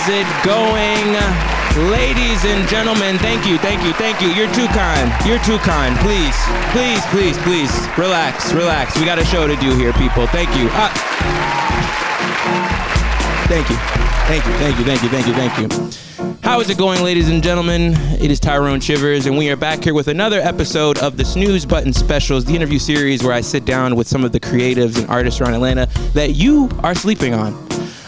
it going? Ladies and gentlemen, thank you. You're too kind. Please. Relax. We got a show to do here, people. Thank you. Thank you. How is it going, ladies and gentlemen? It is Tyrone Shivers, and we are back here with another episode of the Snooze Button Specials, the interview series where I sit down with some of the creatives and artists around Atlanta that you are sleeping on.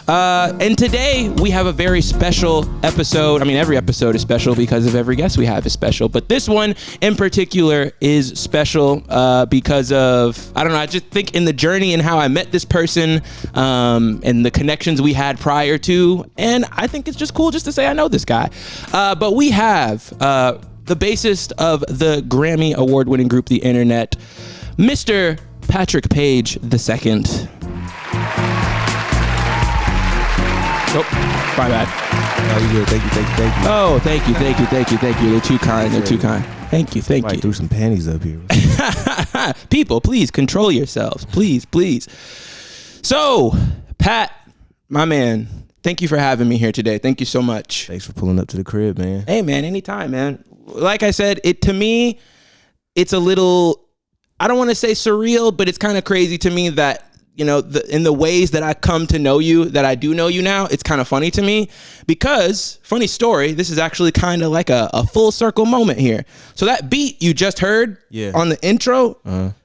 And today we have a very special episode. I mean, every episode is special because of every guest we have is special. But this one in particular is special because of, I don't know, I just think in the journey and how I met this person and the connections we had prior to. And I think it's just cool just to say I know this guy. But we have the bassist of the Grammy Award winning group, The Internet, Mr. Patrick Paige II. Oh, my bad. Oh, you good. Thank you. Oh, thank you. They're too kind. Thank you. Somebody threw some panties up here. People, please control yourselves. Please. So, Pat, my man, thank you for having me here today. Thank you so much. Thanks for pulling up to the crib, man. Hey, man, anytime, man. Like I said, to me, it's a little, I don't want to say surreal, but it's kind of crazy to me that, you know, in the ways that I come to know you, that I do know you now, it's kind of funny to me because, funny story, this is actually kind of like a full circle moment here. So that beat you just heard on the intro,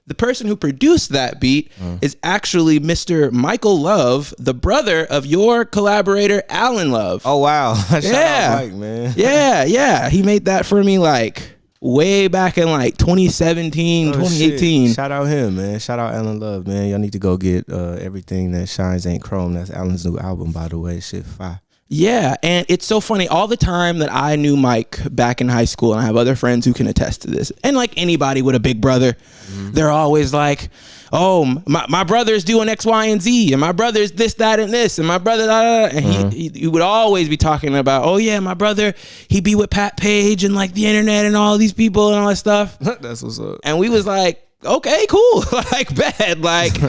the person who produced that beat is actually Mr. Michael Love, the brother of your collaborator, Alan Love. Oh, wow. Shout out Mike, man. Yeah. He made that for me like way back in like 2017, 2018. Shit. Shout out him, man. Shout out Alan Love, man. Y'all need to go get Everything That Shines Ain't Chrome. That's Alan's new album, by the way. Shit, fire. Yeah, and it's so funny. All the time that I knew Mike back in high school, and I have other friends who can attest to this, and like anybody with a big brother, they're always like, oh, my brother's doing X, Y, and Z, and my brother's this, that, and this, and my brother, and he would always be talking about, oh yeah, my brother, he be with Pat Paige and like The Internet and all these people and all that stuff. That's what's up. And we was like, okay, cool, like bad, like,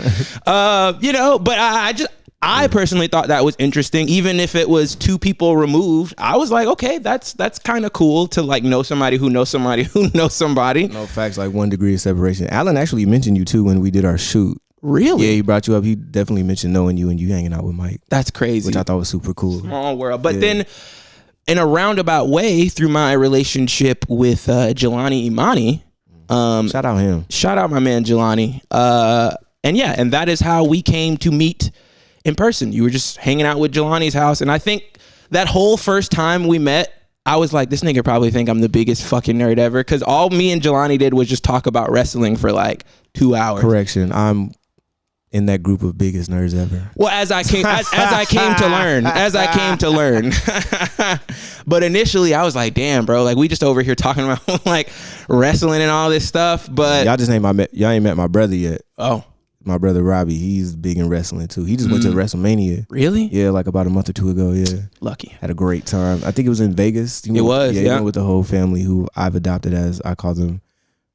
but I personally thought that was interesting, even if it was two people removed. I was like, okay, that's kind of cool to like know somebody who knows somebody who knows somebody. No facts, like 1 degree of separation. Alan actually mentioned you too when we did our shoot. Really? Yeah, he brought you up. He definitely mentioned knowing you and you hanging out with Mike. That's crazy. Which I thought was super cool. Small world. But then in a roundabout way, through my relationship with Jelani Imani. Shout out him. Shout out my man Jelani. And that is how we came to meet in person. You were just hanging out with Jelani's house. And I think that whole first time we met, I was like, this nigga probably think I'm the biggest fucking nerd ever. Because all me and Jelani did was just talk about wrestling for like 2 hours. Correction. I'm in that group of biggest nerds ever. Well, as I came to learn. But initially I was like, damn, bro, like we just over here talking about like wrestling and all this stuff. But y'all ain't met my brother yet. Oh. My brother Robbie, he's big in wrestling too. He just went to WrestleMania. Really? Yeah, like about a month or two ago. Yeah, lucky. Had a great time. I think it was in Vegas. It was. Yeah, he went with the whole family, who I've adopted as I call them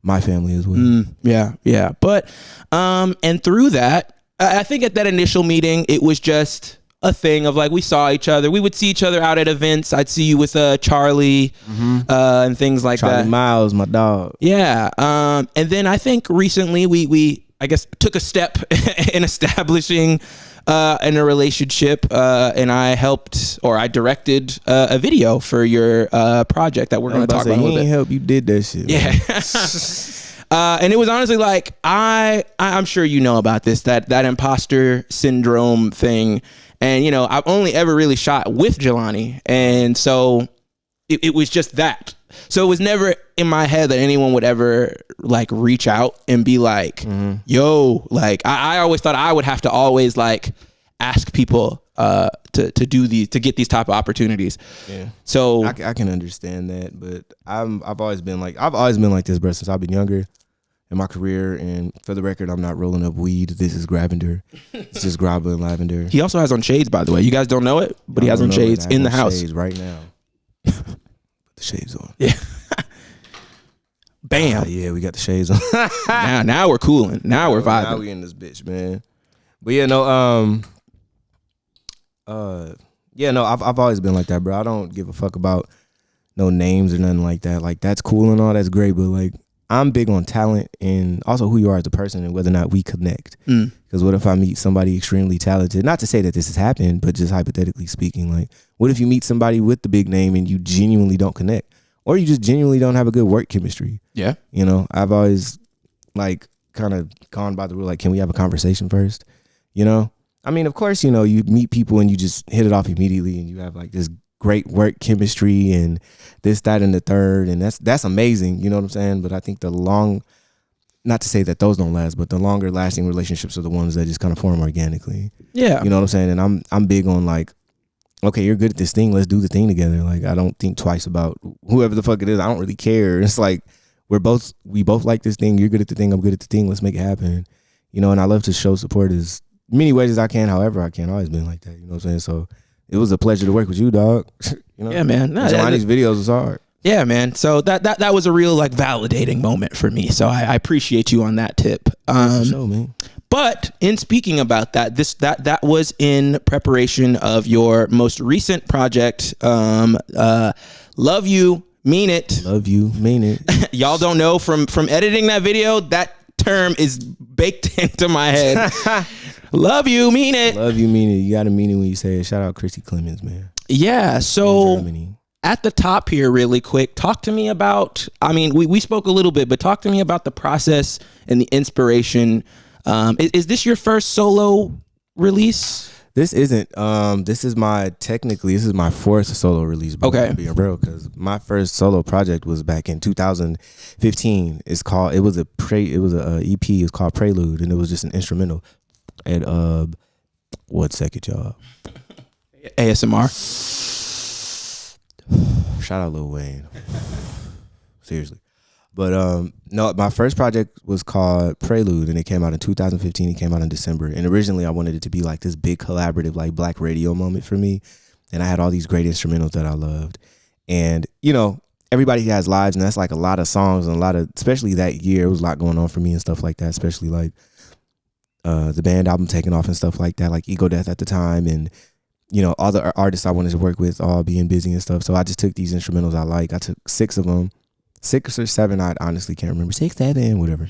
my family as well. Yeah. But and through that, I think at that initial meeting, it was just a thing of like we saw each other. We would see each other out at events. I'd see you with Charlie and things like that. Charlie Miles, my dog. Yeah. And then I think recently we I guess took a step in establishing in a relationship, and I directed a video for your project that we're going to talk about a little bit. He ain't help, you did that shit. Yeah. And it was honestly like, I'm sure you know about this, that imposter syndrome thing. And, you know, I've only ever really shot with Jelani. And so it was just that. So it was never in my head that anyone would ever like reach out and be like, yo, like I always thought I would have to always like ask people to get these type of opportunities. Yeah. So I can understand that, but I've always been like this, bro, since I've been younger in my career. And for the record, I'm not rolling up weed. This is Gravender. It's just Grabba and Lavender. He also has on shades, by the way. You guys don't know it, but he has on shades in the house. Shades right now. The shades on. Yeah. Bam. Yeah, we got the shades on. now we're cooling. Now we're vibing. Now we in this bitch, man. But yeah, no, Yeah, no, I've always been like that, bro. I don't give a fuck about no names or nothing like that. Like, that's cool and all, that's great, but like, I'm big on talent and also who you are as a person and whether or not we connect. Because what if I meet somebody extremely talented? Not to say that this has happened, but just hypothetically speaking, like, what if you meet somebody with the big name and you genuinely don't connect? Or you just genuinely don't have a good work chemistry? Yeah. You know, I've always, like, kind of gone by the rule, like, can we have a conversation first? You know? I mean, of course, you know, you meet people and you just hit it off immediately and you have, like, this great work chemistry and this, that, and the third, and that's amazing, you know what I'm saying? But I think not to say that those don't last, but the longer lasting relationships are the ones that just kind of form organically. Yeah. You know what I'm saying? And I'm big on, like, okay, you're good at this thing, let's do the thing together. Like, I don't think twice about whoever the fuck it is. I don't really care. It's like we both like this thing, you're good at the thing, I'm good at the thing, let's make it happen. You know, and I love to show support as many ways as I can, however I can. I've always been like that, you know what I'm saying? So it was a pleasure to work with you, dog. You know? Yeah, man. No, these videos was hard. Yeah, man. So that was a real, like, validating moment for me. So I appreciate you on that tip. For sure, man. But in speaking about that, that was in preparation of your most recent project, Love You, Mean It. Love You, Mean It. Y'all don't know from editing that video, that term is baked into my head. Love you, mean it. Love you, mean it. You gotta mean it when you say it. Shout out Chrissy Clemens, man. Yeah. So at the top here, really quick, talk to me about, I mean, we spoke a little bit, but talk to me about the process and the inspiration. Is this your first solo release? This isn't. This is my fourth solo release. Bro, okay. Being real, because my first solo project was back in 2015. It was a EP. It's called Prelude, and it was just an instrumental. And what second, y'all? ASMR. Shout out Lil Wayne. Seriously. But no, my first project was called Prelude, and it came out in 2015. It came out in December. And originally I wanted it to be like this big collaborative, like, black radio moment for me. And I had all these great instrumentals that I loved. And, you know, everybody has lives, and that's like a lot of songs and a lot of, especially that year, it was a lot going on for me and stuff like that, especially like the band album taking off and stuff like that, like Ego Death at the time, and, you know, all the artists I wanted to work with all being busy and stuff. So I just took these instrumentals I took 6 of them, 6 or 7, I honestly can't remember, 6, 7, whatever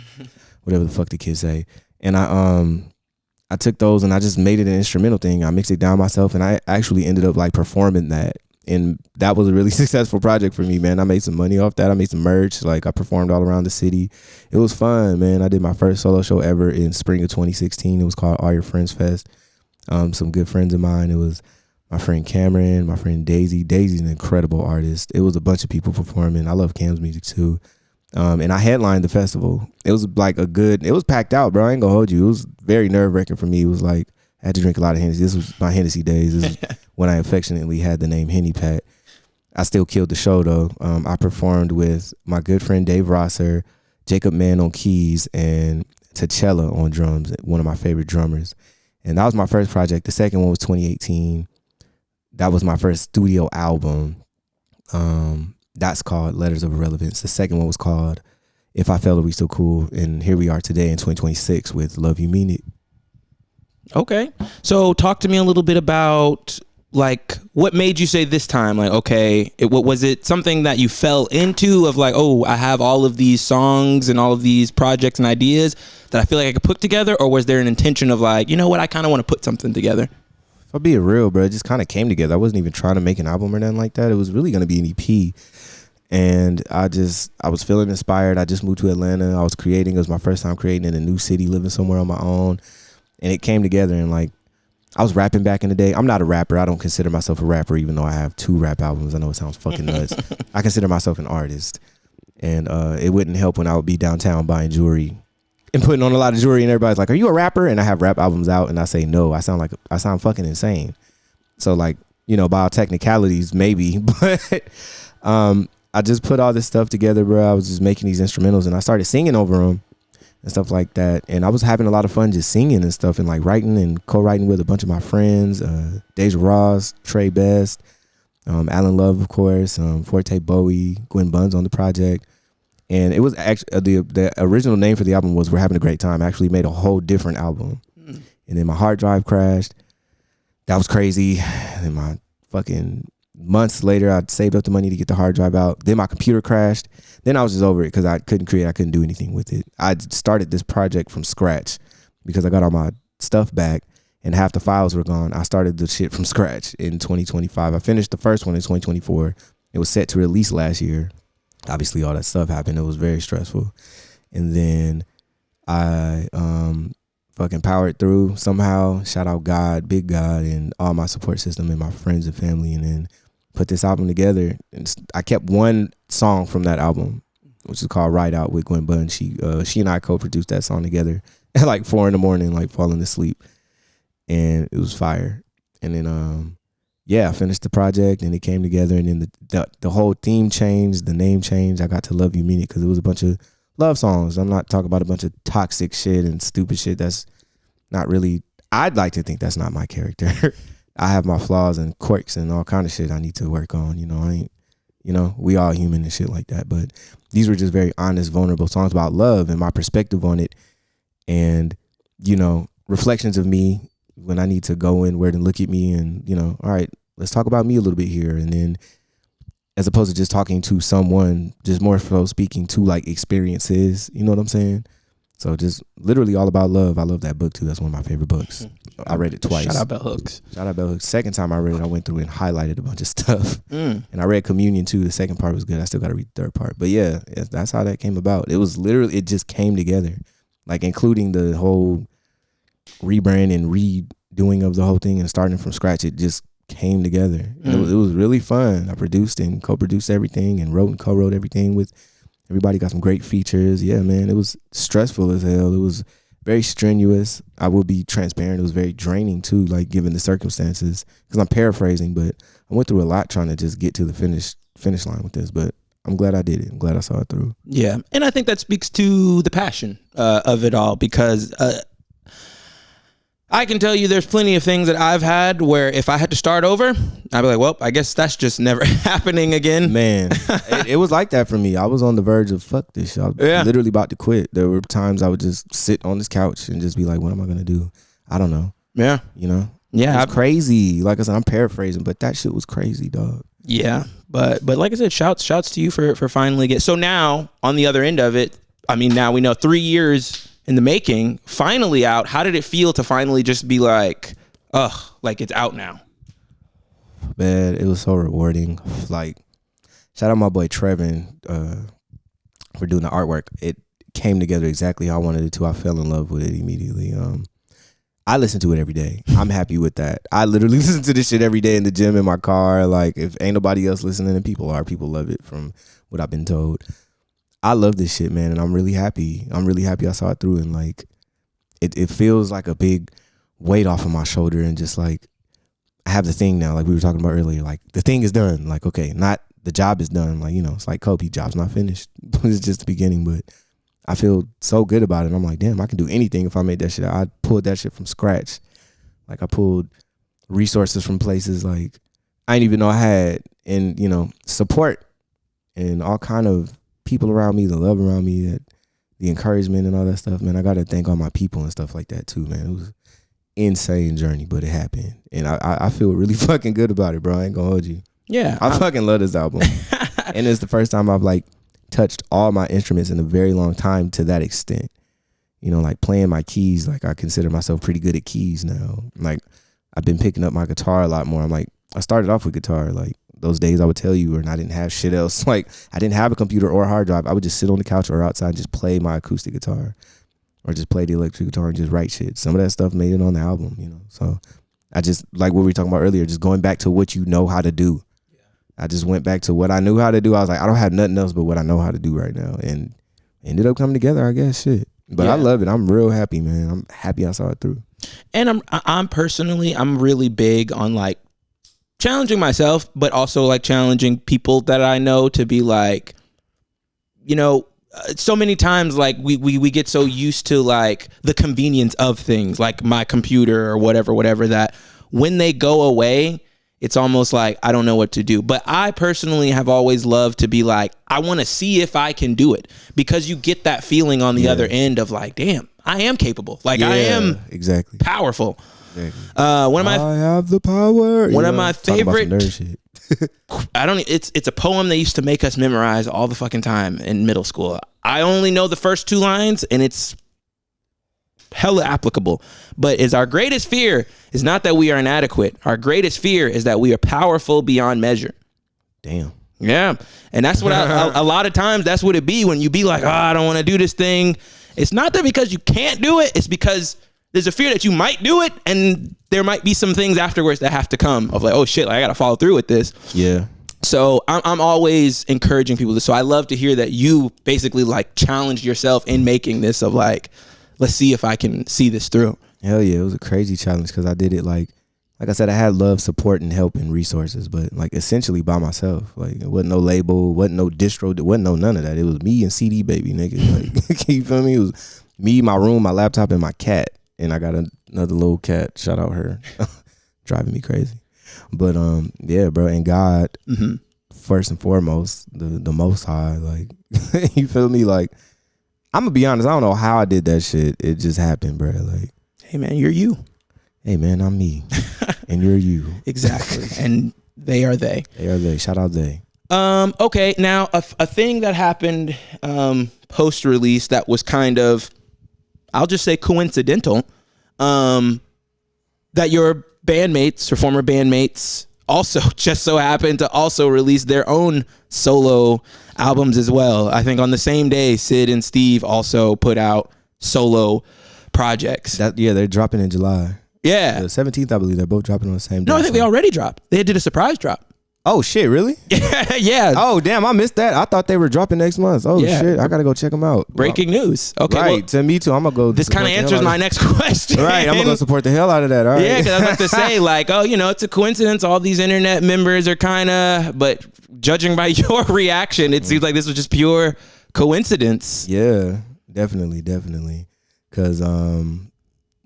the fuck the kids say. And I took those and I just made it an instrumental thing. I mixed it down myself, and I actually ended up, like, performing that. And that was a really successful project for me, man. I made some money off that. I made some merch. Like, I performed all around the city. It was fun, man. I did my first solo show ever in spring of 2016. It was called All Your Friends Fest. Some good friends of mine. It was my friend Cameron, my friend Daisy. Daisy's an incredible artist. It was a bunch of people performing. I love Cam's music too. And I headlined the festival. It was like it was packed out, bro. I ain't gonna hold you. It was very nerve-wracking for me. It was like, I had to drink a lot of Hennessy. This was my Hennessy days. This is when I affectionately had the name Henny Pat. I still killed the show though. I performed with my good friend Dave Rosser, Jacob Mann on keys, and T'Challa on drums, one of my favorite drummers. And that was my first project. The second one was 2018. That was my first studio album. That's called Letters of Irrelevance. The second one was called If I Fell, Are We Still Cool? And here we are today in 2026 with Love You, Mean It. Okay. So talk to me a little bit about, like, what made you say this time, like, okay, was it something that you fell into of, like, oh, I have all of these songs and all of these projects and ideas that I feel like I could put together? Or was there an intention of, like, you know what, I kind of want to put something together? If I'm being real, bro, it just kind of came together. I wasn't even trying to make an album or nothing like that. It was really going to be an EP. And I was feeling inspired. I just moved to Atlanta. I was creating. It was my first time creating in a new city, living somewhere on my own. And it came together, and, like, I was rapping back in the day. I'm not a rapper. I don't consider myself a rapper, even though I have 2 rap albums. I know it sounds fucking nuts. I consider myself an artist. And it wouldn't help when I would be downtown buying jewelry and putting on a lot of jewelry, and everybody's like, are you a rapper? And I have rap albums out, and I say, no, I sound fucking insane. So, like, you know, by all technicalities, maybe. But I just put all this stuff together, bro. I was just making these instrumentals, and I started singing over them and stuff like that. And I was having a lot of fun just singing and stuff, and, like, writing and co-writing with a bunch of my friends, Deja Ross, Trey Best, Alan Love, of course, Forte Bowie, Gwen Buns on the project. And it was actually, the original name for the album was We're Having a Great Time. I actually made a whole different album. And then my hard drive crashed. That was crazy. And then my fucking months later, I saved up the money to get the hard drive out. Then my computer crashed. Then I was just over it because I couldn't create. I couldn't do anything with it. I started this project from scratch because I got all my stuff back and half the files were gone. I started the shit from scratch in 2025. I finished the first one in 2024. It was set to release last year. Obviously, all that stuff happened. It was very stressful. And then I fucking powered through somehow. Shout out God, big God, and all my support system and my friends and family. And then put this album together. And I kept one song from that album, which is called Ride Out with Gwen Bunn. She and I co-produced that song together at like 4 a.m, like falling asleep. And it was fire. And then I finished the project and it came together, and then the whole theme changed, the name changed. I got to Love You Mean It because it was a bunch of love songs. I'm not talking about a bunch of toxic shit and stupid shit. That's not really, I'd like to think that's not my character. I have my flaws and quirks and all kind of shit I need to work on. We all human and shit like that. But these were just very honest, vulnerable songs about love and my perspective on it. And, reflections of me when I need to go inward and look at me and, all right, let's talk about me a little bit here. And then as opposed to just talking to someone, just more so speaking to like experiences, you know what I'm saying? So just literally all about love. I love that book too. That's one of my favorite books. I read it twice. Shout out Bell Hooks. Second time I read it, I went through and highlighted a bunch of stuff. And I read Communion too. The second part was good. I still got to read the third part. But yeah, that's how that came about. It was literally, it just came together. Like including the whole rebrand and redoing of the whole thing and starting from scratch. It just came together. It was really fun. I produced and co-produced everything and wrote and co-wrote everything with everybody. Got some great features. Yeah, man, it was stressful as hell. It was very strenuous. I will be transparent. It was very draining too, like given the circumstances, because I'm paraphrasing, but I went through a lot trying to just get to the finish line with this, but I'm glad I did it. I'm glad I saw it through. Yeah, and I think that speaks to the passion of it all, because I can tell you there's plenty of things that I've had where if I had to start over, I'd be like, well, I guess that's just never happening again. Man, it was like that for me. I was on the verge of fuck this shit. I was literally about to quit. There were times I would just sit on this couch and just be like, what am I going to do? I don't know. Yeah. Yeah. It's crazy. Like I said, I'm paraphrasing, but that shit was crazy, dog. Yeah. But like I said, shouts to you for finally so now on the other end of it, I mean, now we know 3 years in the making, finally out. How did it feel to finally just be like, like it's out now? Man, it was so rewarding. Like, shout out my boy Trevin for doing the artwork. It came together exactly how I wanted it to. I fell in love with it immediately. I listen to it every day. I'm happy with that. I literally listen to this shit every day in the gym, in my car. Like, if ain't nobody else listening, and people love it from what I've been told. I love this shit, man, and I'm really happy. I saw it through, and like, it feels like a big weight off of my shoulder, and just like, I have the thing now, like we were talking about earlier, like the thing is done. Like, okay, not the job is done. Like, it's like Kobe, job's not finished. It's just the beginning, but I feel so good about it. I'm like, damn, I can do anything if I made that shit. I pulled that shit from scratch. Like, I pulled resources from places like I didn't even know I had, and support and all kind of people around me, the love around me, the encouragement and all that stuff, man. I gotta thank all my people and stuff like that too, man. It was an insane journey, but it happened, and I feel really fucking good about it, bro. I ain't gonna hold you. Yeah, I fucking love this album. And it's the first time I've like touched all my instruments in a very long time to that extent. Like playing my keys, like I consider myself pretty good at keys now. Like, I've been picking up my guitar a lot more. I'm like, I started off with guitar, like those days I would tell you, and I didn't have shit else. Like, I didn't have a computer or a hard drive. I would just sit on the couch or outside and just play my acoustic guitar, or just play the electric guitar and just write shit. Some of that stuff made it on the album, So I just, like what we were talking about earlier, just going back to what you know how to do. Yeah. I just went back to what I knew how to do. I was like, I don't have nothing else but what I know how to do right now, and ended up coming together, I guess. Shit. But yeah. I love it. I'm real happy, man. I'm happy I saw it through. And I'm personally, I'm really big on like challenging myself, but also like challenging people that I know to be like, so many times like we get so used to like the convenience of things like my computer or whatever, that when they go away, it's almost like I don't know what to do. But I personally have always loved to be like, I want to see if I can do it, because you get that feeling on the other end of like, damn, I am capable. Like, I am exactly powerful. One of my I have the power. One of my favorite. Nerd shit. It's a poem they used to make us memorize all the fucking time in middle school. I only know the first 2 lines, and it's hella applicable. But our greatest fear is not that we are inadequate. Our greatest fear is that we are powerful beyond measure. Damn. Yeah, and that's what a lot of times that's what it be when you be like, oh, I don't want to do this thing. It's not that because you can't do it. It's because there's a fear that you might do it, and there might be some things afterwards that have to come of like, oh shit, like I gotta follow through with this. Yeah. So I'm always encouraging people to. So I love to hear that you basically like challenged yourself in making this of like, let's see if I can see this through. Hell yeah, it was a crazy challenge because I did it like I said, I had love, support, and help and resources, but like essentially by myself. Like it wasn't no label, wasn't no distro, it wasn't no none of that. It was me and CD Baby, nigga. Like, you feel me? It was me, my room, my laptop, and my cat. And I got another little cat. Shout out her, driving me crazy. But yeah, bro. And God, first and foremost, the Most High. Like, you feel me? Like, I'm gonna be honest. I don't know how I did that shit. It just happened, bro. Like, hey man, you're you. Hey man, I'm me, and you're you. Exactly. And they are they. They are they. Shout out they. Okay. Now a thing that happened post release that was kind of, I'll just say coincidental, that your bandmates or former bandmates also just so happened to also release their own solo albums as well. I think on the same day, Sid and Steve also put out solo projects. They're dropping in July. Yeah. The 17th, I believe. They're both dropping on the same day. No, I think they already dropped. They did a surprise drop. Oh, shit, really? Yeah. Oh, damn, I missed that. I thought they were dropping next month. Oh, yeah. Shit, I got to go check them out. Breaking news. Okay, right, well, me too. I'm going to go. This kind of answers my next question. Right, I'm going to go support the hell out of that. All right. Yeah, because I was about to say, like, oh, it's a coincidence. All these internet members are kind of, but judging by your reaction, it seems like this was just pure coincidence. Yeah, definitely. Because,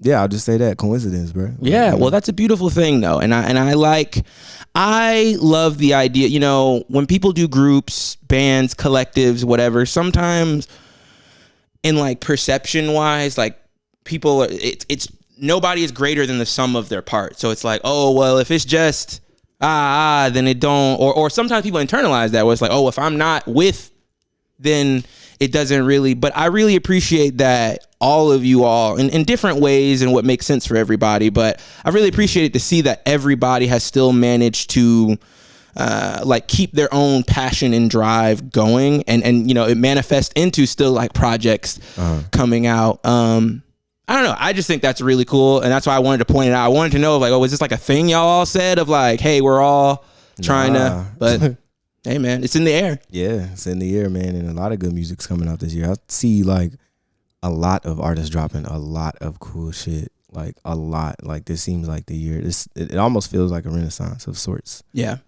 yeah, I'll just say that. Coincidence, bro. Yeah, well, that's a beautiful thing, though. And I love the idea, when people do groups, bands, collectives, whatever, sometimes in like perception wise, like people, it's nobody is greater than the sum of their parts. So it's like, oh, well, if it's just, then it don't, or sometimes people internalize that where it's like, oh, if I'm not with, then it doesn't really, but I really appreciate that all of you all in different ways and what makes sense for everybody. But I really appreciate it to see that everybody has still managed to like keep their own passion and drive going, and it manifests into still like projects coming out. I don't know. I just think that's really cool, and that's why I wanted to point it out. I wanted to know, like, oh, is this like a thing y'all all said of like, hey, we're all trying to, but. Hey man, it's in the air. Yeah, it's in the air, man, and a lot of good music's coming out this year. I see like a lot of artists dropping a lot of cool shit, like a lot. Like this seems like the year. It almost feels like a renaissance of sorts. Yeah.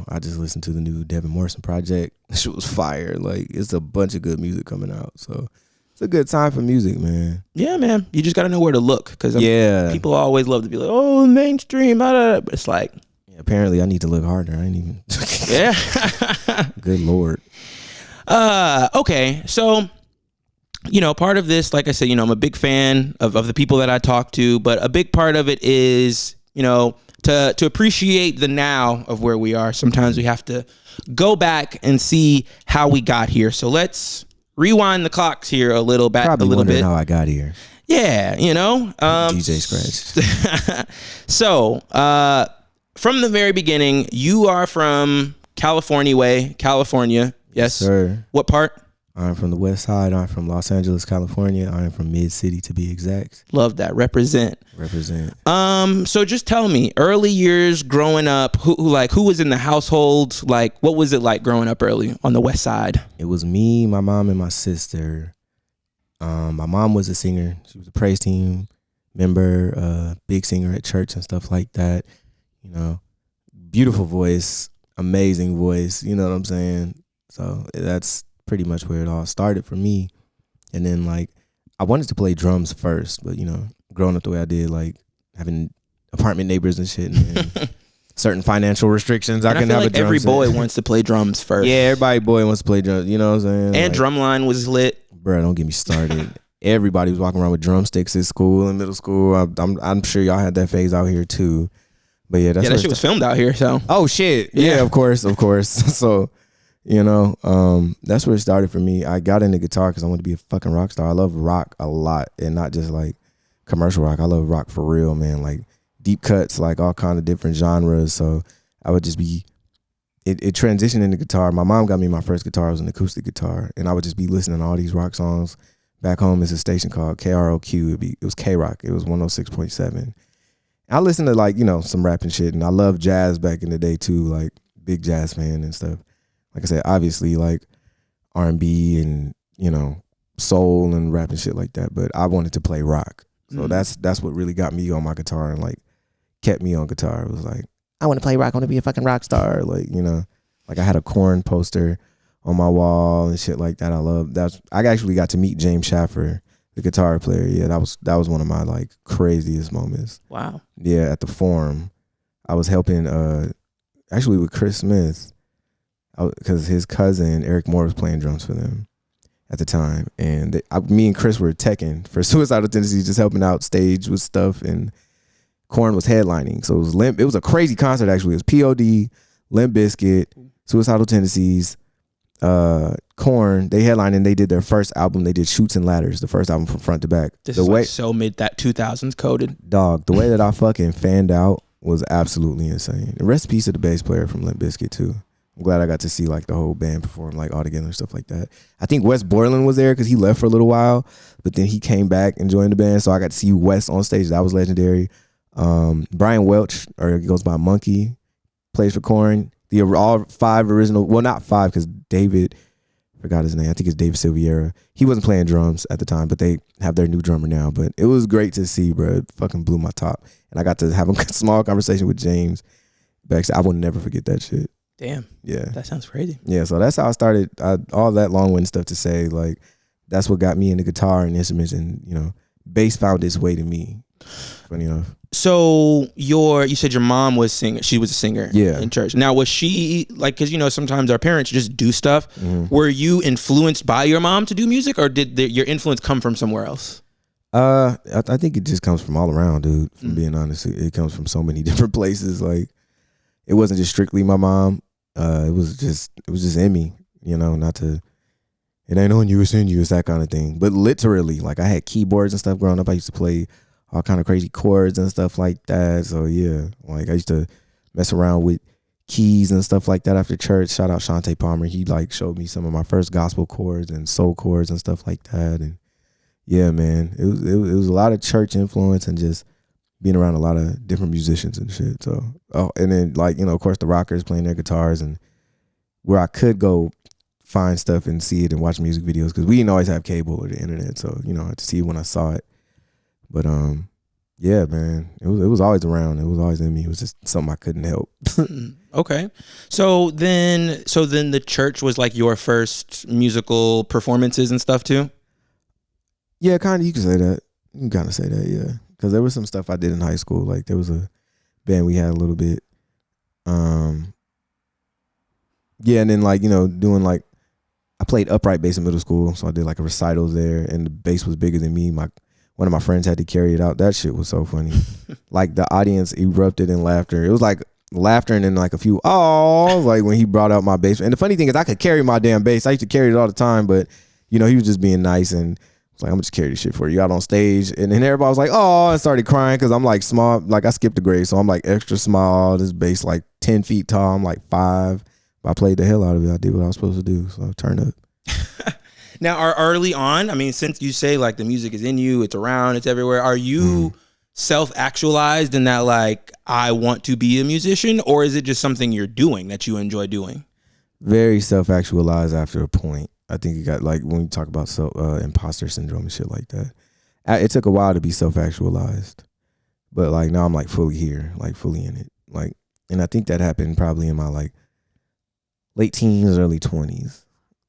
I just listened to the new Devin Morrison project. Shit was fire. Like it's a bunch of good music coming out. So it's a good time for music, man. Yeah, man. You just got to know where to look because people always love to be like, oh, mainstream, but it's like. Apparently, I need to look harder. I ain't even. Yeah. Good Lord. Okay. So, part of this, like I said, I'm a big fan of the people that I talk to, but a big part of it is, to appreciate the now of where we are. Sometimes we have to go back and see how we got here. So let's rewind the clocks here a little bit. How I got here. Yeah. DJ Scratch. So, from the very beginning, you are from California. Yes, sir. What part? I'm from the West Side. I'm from Los Angeles, California. I'm from Mid City, to be exact. Love that. Represent. So just tell me, early years growing up, who was in the household? Like, what was it like growing up early on the West Side? It was me, my mom, and my sister. My mom was a singer. She was a praise team member, big singer at church and stuff like that. Beautiful voice, amazing voice, you know what I'm saying? So that's pretty much where it all started for me. And then like I wanted to play drums first, but growing up the way I did, like having apartment neighbors and shit and certain financial restrictions, and I feel like every boy wants to play drums first. Yeah, everybody boy wants to play drums, you know what I'm saying? And like, drumline was lit. Bro, don't get me started. everybody was walking around with drumsticks at school and middle school. I'm sure y'all had that phase out here too. But yeah, that's that shit was filmed out here. So oh shit, yeah, of course. So that's where it started for me. I got into guitar because I wanted to be a fucking rock star. I love rock a lot, and not just like commercial rock. I love rock for real, man. Like deep cuts, like all kind of different genres. So I would just be. It transitioned into guitar. My mom got me my first guitar. It was an acoustic guitar, and I would just be listening to all these rock songs. Back home is a station called KROQ. It was K-Rock. It was 106.7. I listened to like, some rap and shit, and I loved jazz back in the day too, like big jazz fan and stuff. Like I said, obviously like R&B and, soul and rap and shit like that, but I wanted to play rock. So that's what really got me on my guitar and like kept me on guitar. It was like, I want to play rock. I want to be a fucking rock star. Like, like I had a Korn poster on my wall and shit like that. I love that. I actually got to meet James Schaffer, the guitar player. Yeah, that was one of my like craziest moments. Wow. Yeah, at the Forum, I was helping actually with Chris Smith, because his cousin Eric Moore was playing drums for them at the time, and me and Chris were teching for Suicidal Tendencies, just helping out stage with stuff, and Korn was headlining. So it was a crazy concert actually. It was POD, Limp Bizkit, Suicidal Tendencies, Korn. They headlined and they did their first album. They did Chutes and Ladders, the first album from front to back. This is like so mid that 2000s coded. Dog, the way that I fucking fanned out was absolutely insane. The rest in peace to the bass player from Limp Bizkit too. I'm glad I got to see like the whole band perform like all together and stuff like that. I think Wes Borland was there because he left for a little while, but then he came back and joined the band. So I got to see Wes on stage. That was legendary. Brian Welch, or he goes by Monkey, plays for Korn. All five original, well, not five because David, forgot his name. I think it's David Silviera. He wasn't playing drums at the time, but they have their new drummer now. But it was great to see, bro. It fucking blew my top. And I got to have a small conversation with James backstage. I will never forget that shit. Damn. Yeah. That sounds crazy. Yeah, so that's how I started. All that long-winded stuff to say, like, that's what got me into guitar and instruments, and, bass found its way to me. Funny enough. So you said your mom was singer. She was a singer in church. Now, was she like, because sometimes our parents just do stuff. Mm-hmm. Were you influenced by your mom to do music, or did your influence come from somewhere else? I think it just comes from all around, dude. From being honest, it comes from so many different places. Like, it wasn't just strictly my mom. It was just in me. Not to. It ain't on you, it's in you. It's that kind of thing. But literally, like, I had keyboards and stuff growing up. I used to play all kind of crazy chords and stuff like that. So yeah, like I used to mess around with keys and stuff like that after church. Shout out Shantae Palmer. He like showed me some of my first gospel chords and soul chords and stuff like that. And yeah, man, it was a lot of church influence and just being around a lot of different musicians and shit. So and then like of course the rockers playing their guitars, and where I could go find stuff and see it and watch music videos, because we didn't always have cable or the internet. So I had to see it when I saw it. But yeah, man, it was always around. It was always in me. It was just something I couldn't help. Okay, so then the church was like your first musical performances and stuff too. Yeah, kind of. You can say that. You can kind of say that. Yeah, because there was some stuff I did in high school. Like there was a band we had a little bit. Yeah, and then like doing like I played upright bass in middle school, so I did like a recital there, and the bass was bigger than me. One of my friends had to carry it out. That shit was so funny. Like the audience erupted in laughter. It was like laughter and then like a few like when he brought out my bass. And the funny thing is I could carry my damn bass. I used to carry it all the time, but he was just being nice, and I was like, I'm gonna just carry this shit for you out on stage. And then everybody was like, oh, and started crying because I'm like small. Like I skipped a grade, so I'm like extra small. This bass like 10 feet tall. I'm like 5. But I played the hell out of it. I did what I was supposed to do. So I turned up. Now, early on, I mean, since you say like the music is in you, it's around, it's everywhere, are you self-actualized in that like, I want to be a musician, or is it just something you're doing that you enjoy doing? Very self-actualized after a point. I think you got like, when you talk about imposter syndrome and shit like that, it took a while to be self-actualized, but like now I'm like fully here, like fully in it. Like, and I think that happened probably in my like late teens, early 20s.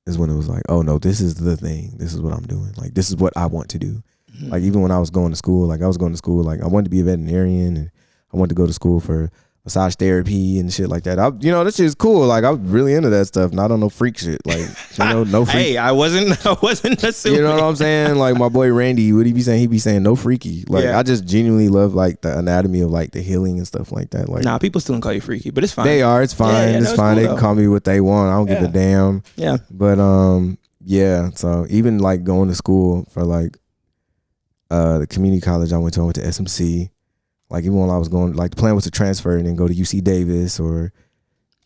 Is when it was like, oh no, this is the thing. This is what I'm doing. Like, this is what I want to do. Like, even when I was going to school, like I wanted to be a veterinarian, and I wanted to go to school for massage therapy and shit like that. That shit is cool. Like, I was really into that stuff. Not on no freak shit. Like, no freak. Hey, I wasn't assuming. You know what I'm saying? Like, my boy Randy, what he be saying? He be saying no freaky. Like, I just genuinely love like the anatomy of like the healing and stuff like that. Like, nah, people still don't call you freaky, but it's fine. They are. It's fine. It's fine. Cool, they can call me what they want. I don't give a damn. Yeah. But yeah. So even like going to school for like the community college I went to SMC. Like, even when I was going, like, the plan was to transfer and then go to UC Davis or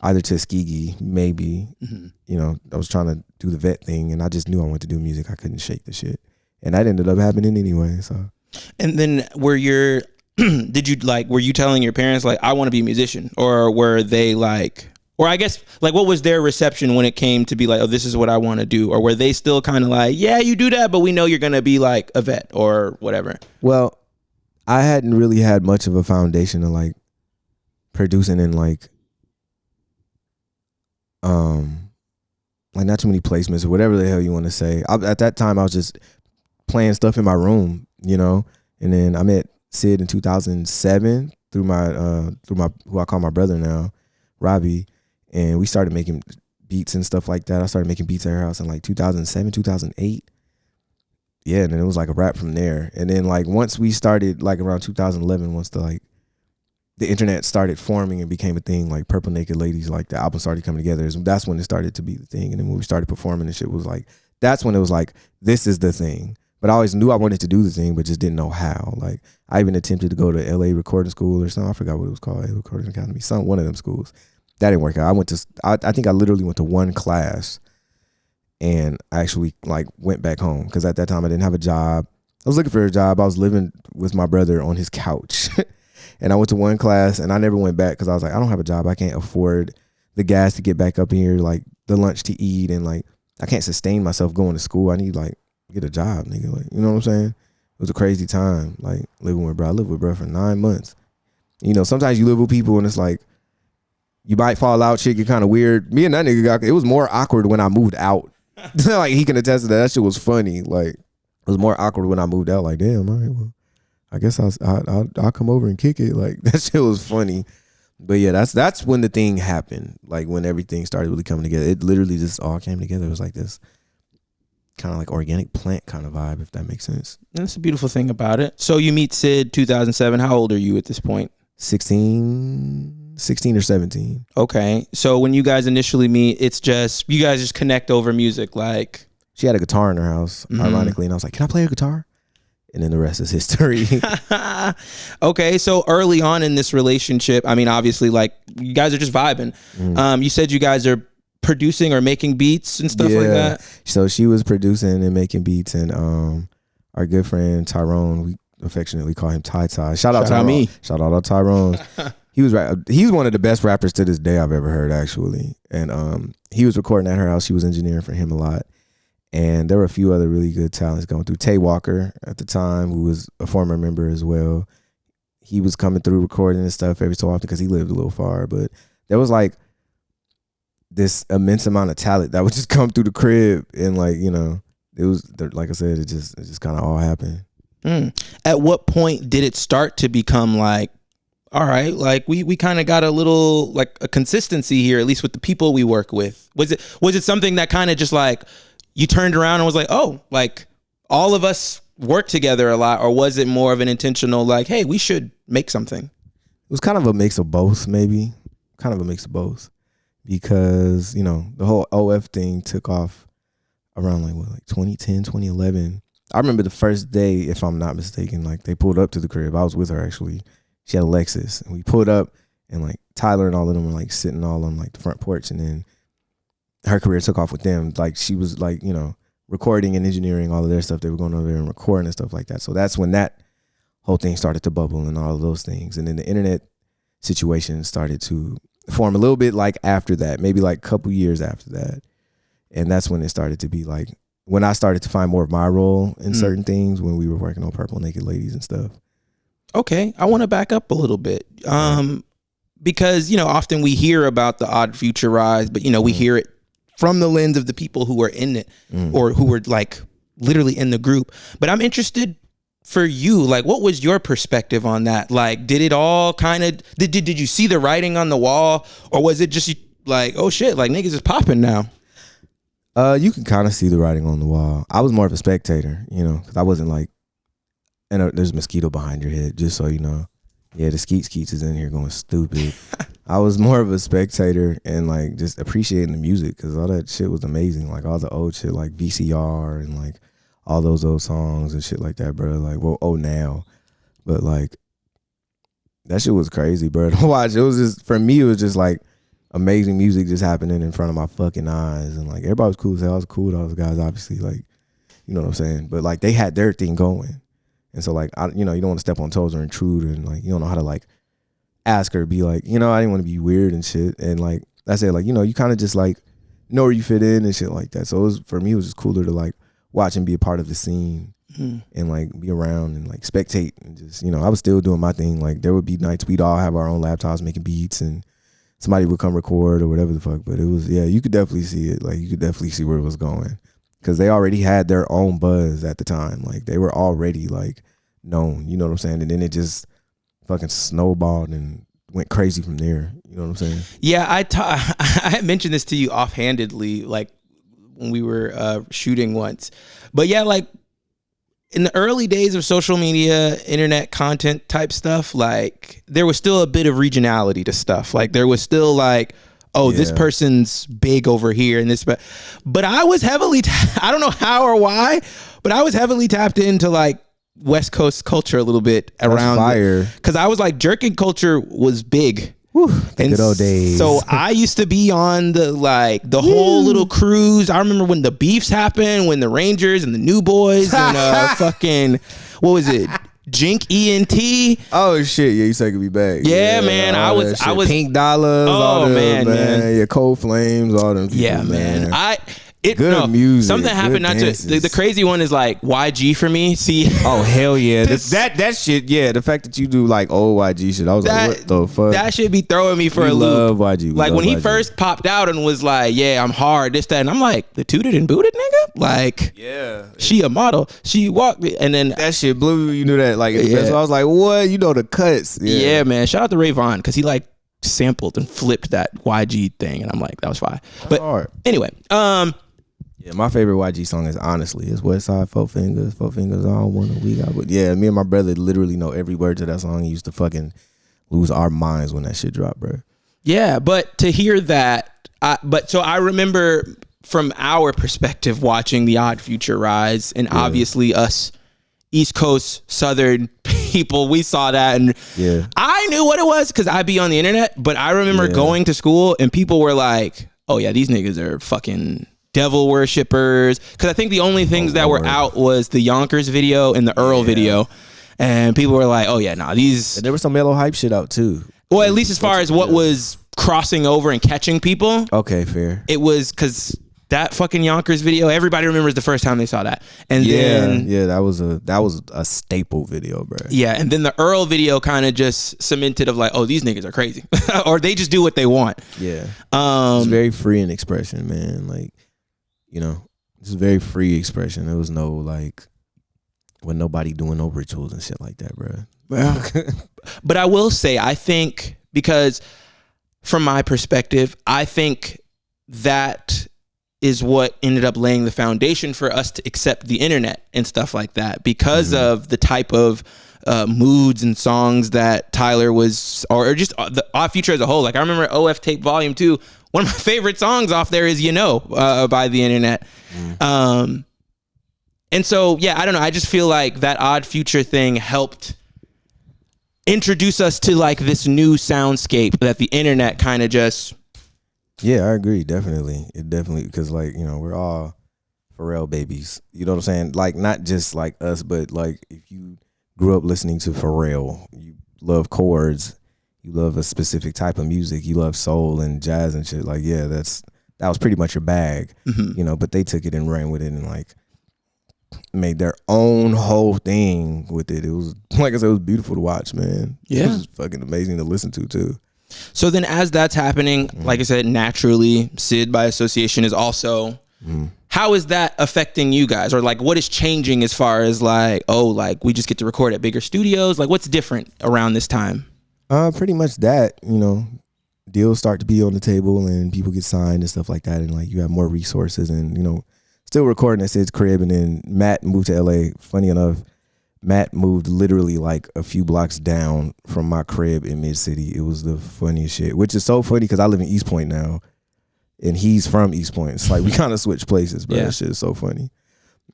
either Tuskegee, maybe. Mm-hmm. I was trying to do the vet thing, and I just knew I wanted to do music. I couldn't shake the shit. And that ended up happening anyway, so. And then were you telling your parents, like, I want to be a musician? Or were they like, or I guess, like, what was their reception when it came to be like, oh, this is what I want to do? Or were they still kind of like, yeah, you do that, but we know you're going to be like a vet or whatever? Well, I hadn't really had much of a foundation of like producing and like not too many placements or whatever the hell you want to say. At that time, I was just playing stuff in my room, and then I met Sid in 2007 through my who I call my brother now, Robbie, and we started making beats and stuff like that. I started making beats at her house in like 2007, 2008. Yeah, and then it was like a rap from there. And then like once we started, like around 2011, once the internet started forming and became a thing, like Purple Naked Ladies, like the album started coming together. That's when it started to be the thing. And then when we started performing and shit, was like, that's when it was like, this is the thing. But I always knew I wanted to do the thing, but just didn't know how. Like, I even attempted to go to LA Recording School or something. I forgot what it was called, LA Recording Academy, one of them schools. That didn't work out. I think I literally went to one class. And I actually like went back home because at that time I didn't have a job. I was looking for a job. I was living with my brother on his couch. And I went to one class and I never went back because I was like, I don't have a job. I can't afford the gas to get back up here, like the lunch to eat. And like, I can't sustain myself going to school. I need like get a job, nigga. Like, you know what I'm saying? It was a crazy time, like living with bro. I lived with bro for 9 months. Sometimes you live with people and it's like, you might fall out, shit get kind of weird. Me and that nigga it was more awkward when I moved out. Like, he can attest to that. That shit was funny. Like, it was more awkward when I moved out. Like, damn, all right, well, I guess I'll come over and kick it. Like, that shit was funny. But yeah, that's when the thing happened. Like, when everything started really coming together. It literally just all came together. It was like this kind of like organic plant kind of vibe, if that makes sense. That's the beautiful thing about it. So you meet Sid 2007. How old are you at this point? 16 or 17. Okay. So when you guys initially meet, it's just, you guys just connect over music. Like, she had a guitar in her house, ironically. And I was like, can I play a guitar? And then the rest is history. Okay. So early on in this relationship, I mean, obviously, like, you guys are just vibing. You said you guys are producing or making beats and stuff like that. So she was producing and making beats. And our good friend Tyrone, we affectionately call him Ty. Shout out to me. Shout out to Tyrone. He's one of the best rappers to this day I've ever heard, actually. And he was recording at her house. She was engineering for him a lot. And there were a few other really good talents going through. Tay Walker at the time, who was a former member as well. He was coming through recording and stuff every so often because he lived a little far. But there was like this immense amount of talent that would just come through the crib. And like, it was, like I said, it just kind of all happened. At what point did it start to become like, all right, like we kind of got a little like a consistency here, at least with the people we work with? Was it something that kind of just like you turned around and was like, oh, like all of us work together a lot? Or was it more of an intentional like, hey, we should make something? It was kind of a mix of both, maybe. Kind of a mix of both. Because, the whole OF thing took off around like 2010, 2011. I remember the first day, if I'm not mistaken, like they pulled up to the crib. I was with her actually. She had a Lexus, and we pulled up, and like Tyler and all of them were like sitting all on like the front porch, and then her career took off with them. Like, she was like, recording and engineering all of their stuff. They were going over there and recording and stuff like that. So that's when that whole thing started to bubble and all of those things. And then the internet situation started to form a little bit like after that, maybe like a couple years after that. And that's when it started to be like, when I started to find more of my role in certain things, when we were working on Purple Naked Ladies and stuff. Okay, I want to back up a little bit. Because, often we hear about the Odd Future rise, but, we hear it from the lens of the people who are in it or who were like literally in the group. But I'm interested for you? Like, what was your perspective on that? Like, did it all kind of, did you see the writing on the wall, or was it just like, oh shit, like niggas is popping now? You can kind of see the writing on the wall. I was more of a spectator, you know, because I wasn't like, and there's a mosquito behind your head, just so you know. Yeah, the skeets is in here going stupid. I was more of a spectator and like just appreciating the music, because all that shit was amazing. Like all the old shit, like VCR and like all those old songs and shit like that, bro. Like, well, now, but like that shit was crazy, bro. To watch, it was just, for me, it was just like amazing music just happening in front of my fucking eyes, and like everybody was cool as hell. I was cool with all those guys, obviously, like, you know what I'm saying. But like they had their thing going. And so, like, you know, you don't want to step on toes or intrude, and, like, you don't know how to, like, ask her, be like, you know, I didn't want to be weird and shit. And, like, I said, like, you know, you kind of just, like, know where you fit in and shit like that. So, for me, it was just cooler to, like, watch and be a part of the scene and, like, be around and, like, spectate. And just, you know, I was still doing my thing. Like, there would be nights we'd all have our own laptops making beats, and somebody would come record or whatever the fuck. But it was, yeah, you could definitely see it. Like, you could definitely see where it was going. Because they already had their own buzz at the time. Like, they were already, like, known, you know what I'm saying? And then it just fucking snowballed and went crazy from there. You know what I'm saying? Yeah, I had mentioned this to you offhandedly, like, when we were shooting once. But, yeah, like, in the early days of social media, internet content type stuff, like, there was still a bit of regionality to stuff. Like, there was still, like, oh, this person's big over here, and this, but I was heavily, I don't know how or why, but I was heavily tapped into like West Coast culture a little bit around fire, because I was like, jerking culture was big. Whew, the good old days. So I used to be on the like the whole little cruise. I remember when the beefs happened, when the Rangers and the New Boys and fucking, what was it? Jink ENT. Oh shit, yeah, you said it could be back. Yeah, man. I was Pink Dollars. Oh, all them, man. Yeah, Cold Flames, all them people, yeah, man. Good music. Something happened. Not to the crazy one is like YG for me. See. Oh hell yeah, that shit. Yeah, the fact that you do like old YG shit, I was like, what the fuck? That shit be throwing me for a loop. Love YG. Like when he first popped out and was like, yeah, I'm hard, this, that, and I'm like, the tooted and booted nigga. Like, yeah, she a model. She walked, and then that shit blew. You knew that, like, so I was like, what? You know the cuts. Yeah, man. Shout out to Ray Vaughn, because he like sampled and flipped that YG thing, and I'm like, that was fire. But hard. Anyway, yeah, my favorite YG song is honestly Westside 4 Fingers. 4 Fingers all one a week. But yeah, me and my brother literally know every word to that song. He used to fucking lose our minds when that shit dropped, bro. Yeah, but to hear that, so I remember from our perspective watching The Odd Future rise, and obviously us East Coast Southern people, we saw that, and I knew what it was because I'd be on the internet. But I remember going to school and people were like, "Oh yeah, these niggas are fucking devil worshippers," because I think the only things that were out was the Yonkers video and the Earl video, and people were like, oh yeah, nah, these, and there was some mellow hype shit out too. Well, at least as far as what was crossing over and catching people. Okay, fair. It was because that fucking Yonkers video, everybody remembers the first time they saw that. And then that was a staple video, bro. Yeah, and then the Earl video kind of just cemented of like, oh, these niggas are crazy. Or they just do what they want. Yeah. It's very free in expression, man. Like, you know, it's very free expression. There was no like, when nobody doing no rituals and shit like that, bro. Yeah. But I will say, I think, because from my perspective, I think that is what ended up laying the foundation for us to accept the internet and stuff like that, because of the type of moods and songs that Tyler was, or just the Odd Future as a whole. Like I remember OF Tape Volume 2, one of my favorite songs off there is by the internet. And so, yeah, I don't know. I just feel like that Odd Future thing helped introduce us to like this new soundscape that the internet kind of just... Yeah, I agree. Definitely. It definitely, because like, you know, we're all Pharrell babies. You know what I'm saying? Like not just like us, but like if you grew up listening to Pharrell, you love chords, you love a specific type of music, you love soul and jazz and shit. Like, yeah, that was pretty much your bag, you know, but they took it and ran with it and like made their own whole thing with it. It was, like I said, it was beautiful to watch, man. Yeah. It was fucking amazing to listen to too. So then as that's happening, like I said, naturally, Sid by association is also how is that affecting you guys? Or like, what is changing as far as like, oh, like we just get to record at bigger studios? Like, what's different around this time? Pretty much that, deals start to be on the table and people get signed and stuff like that. And like, you have more resources and, still recording at Sid's crib. And then Matt moved to LA. Funny enough, Matt moved literally like a few blocks down from my crib in Mid City. It was the funniest shit, which is so funny because I live in East Point now and he's from East Point. It's like we kind of switched places, but that shit is so funny.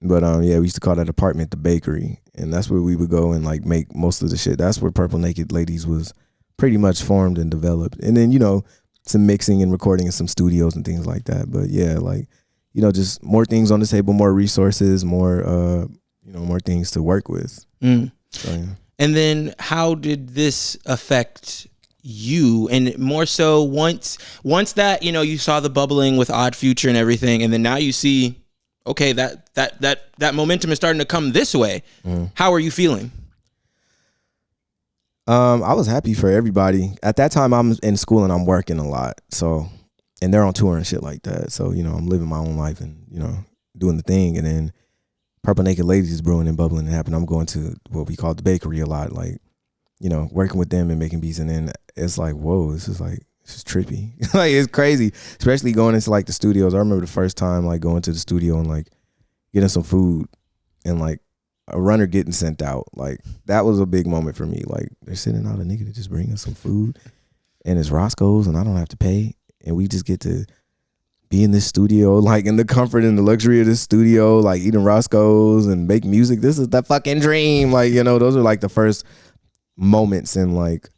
But we used to call that apartment the bakery, and that's where we would go and like make most of the shit. That's where Purple Naked Ladies was pretty much formed and developed. And then, some mixing and recording in some studios and things like that. But yeah, like, just more things on the table, more resources, more, more things to work with. So, yeah. And then how did this affect you? And more so once that, you saw the bubbling with Odd Future and everything, and then now you see, okay, that momentum is starting to come this way. How are you feeling? I was happy for everybody. At that time, I'm in school and I'm working a lot. So, and they're on tour and shit like that. So, I'm living my own life and, doing the thing. And then Purple Naked Ladies is brewing and bubbling and happening. I'm going to what we call the bakery a lot, like, working with them and making beats. And then it's like, whoa, this is trippy. Like, it's crazy, especially going into like the studios. I remember the first time like going to the studio and like getting some food and like a runner getting sent out. Like, that was a big moment for me. Like, they're sending out a nigga to just bring us some food and it's Roscoe's and I don't have to pay. And we just get to be in this studio, like in the comfort and the luxury of this studio, like eating Roscoe's and make music. This is the fucking dream. Like, those are like the first moments and like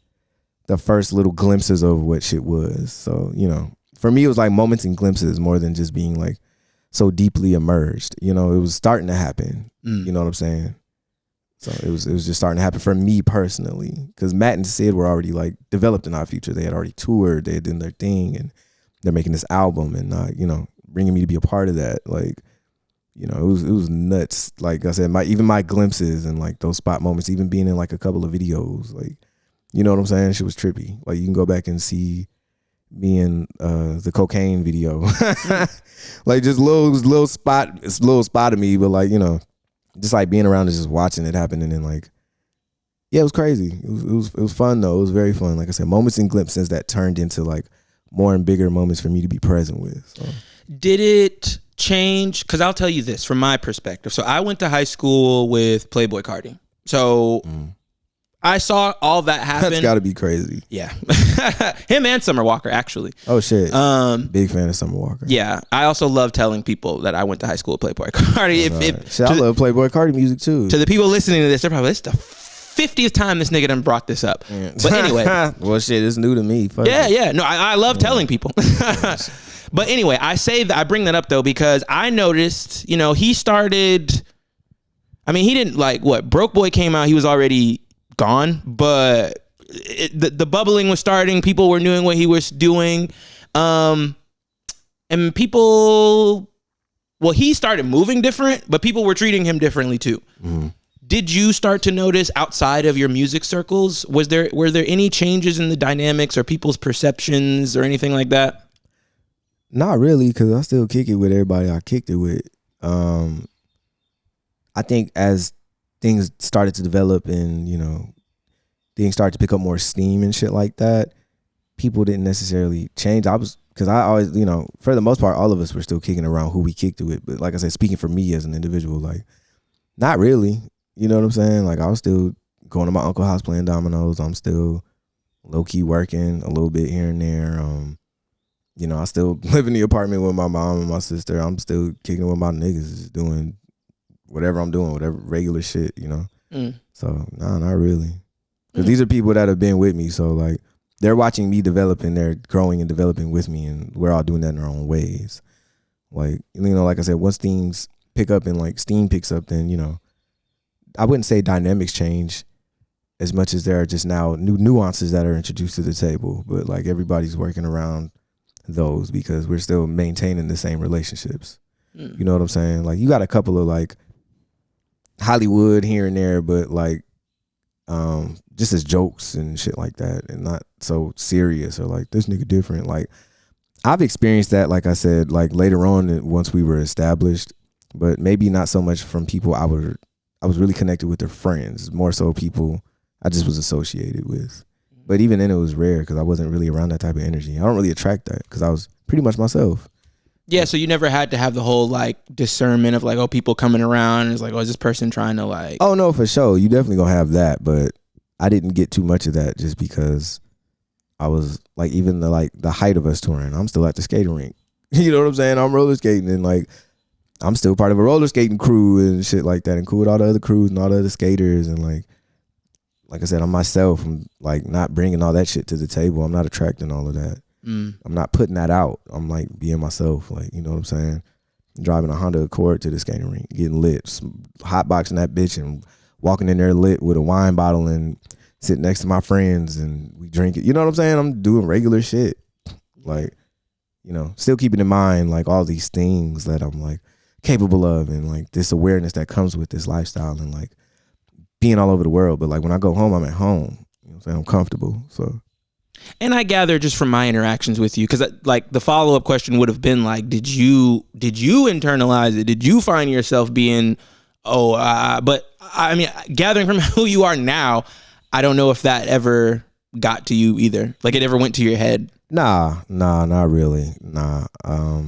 the first little glimpses of what shit was. So, for me, it was like moments and glimpses more than just being like so deeply immersed. It was starting to happen. You know what I'm saying? So it was just starting to happen for me personally, because Matt and Sid were already like developed in our future. They had already toured, they had done their thing, and they're making this album and bringing me to be a part of that. Like, it was nuts. Like I said, my glimpses and like those spot moments, even being in like a couple of videos, like, you know what I'm saying? Shit was trippy. Like, you can go back and see me in the cocaine video, like just little spot of me, but like, just like being around and just watching it happen. And then like, yeah, it was crazy. It was fun though. It was very fun. Like I said, moments and glimpses that turned into like more and bigger moments for me to be present with. So. Did it change? Because I'll tell you this from my perspective. So I went to high school with Playboi Carti. So I saw all that happen. That's got to be crazy. Yeah. Him and Summer Walker, actually. Oh, shit. Big fan of Summer Walker. Yeah. I also love telling people that I went to high school with Playboi Carti. I love Playboi Carti music, too. To the people listening to this, they're probably, this is the 50th time this nigga done brought this up. Yeah. But anyway. Well, shit, it's new to me. Fuck yeah. No, I love telling people. But anyway, I bring that up, though, because I noticed, he started, he didn't like, Broke Boy came out, he was already gone, but the bubbling was starting. People were doing what he was doing, and people, he started moving different, but people were treating him differently too. Did you start to notice outside of your music circles? Were there any changes in the dynamics or people's perceptions or anything like that? Not really, because I still kick it with everybody I kicked it with. I think as things started to develop and, things started to pick up more steam and shit like that, people didn't necessarily change. Because I always, for the most part, all of us were still kicking around who we kicked it with. But like I said, speaking for me as an individual, like, not really. You know what I'm saying? Like, I was still going to my uncle's house playing dominoes. I'm still low-key working a little bit here and there. I still live in the apartment with my mom and my sister. I'm still kicking with my niggas, just doing whatever I'm doing, whatever regular shit, So, nah, not really. Because these are people that have been with me. So, like, they're watching me develop and they're growing and developing with me. And we're all doing that in our own ways. Like, like I said, once things pick up and, like, steam picks up, then, I wouldn't say dynamics change as much as there are just now new nuances that are introduced to the table. But, like, everybody's working around those because we're still maintaining the same relationships. You know what I'm saying? Like, you got a couple of, like, Hollywood here and there, but like just as jokes and shit like that, and not so serious or like this nigga different. Like, I've experienced that, like I said, like later on once we were established, but maybe not so much from people I was really connected with, their friends, more so people I just was associated with. But even then it was rare because I wasn't really around that type of energy. I don't really attract that because I was pretty much myself. Yeah, so you never had to have the whole like discernment of like, oh, people coming around and it's like, oh, is this person trying to like... Oh no, for sure. You definitely gonna have that, but I didn't get too much of that just because I was like, even the height of us touring, I'm still at the skating rink. You know what I'm saying? I'm roller skating and like I'm still part of a roller skating crew and shit like that, and cool with all the other crews and all the other skaters, and like I said, I'm myself. I'm like not bringing all that shit to the table. I'm not attracting all of that. I'm not putting that out. I'm like being myself. Like, you know what I'm saying? Driving a Honda Accord to the skating rink, getting lit, hotboxing that bitch and walking in there lit with a wine bottle and sitting next to my friends and we drink it. You know what I'm saying? I'm doing regular shit. Like, you know, still keeping in mind like all these things that I'm like capable of, and like this awareness that comes with this lifestyle and like being all over the world. But like when I go home, I'm at home. You know what I'm saying? I'm comfortable. So. And I gather just from my interactions with you, because like the follow-up question would have been like, did you internalize it? Did you find yourself being, but I mean, gathering from who you are now, I don't know if that ever got to you either. Like it ever went to your head. Nah, not really. Nah. I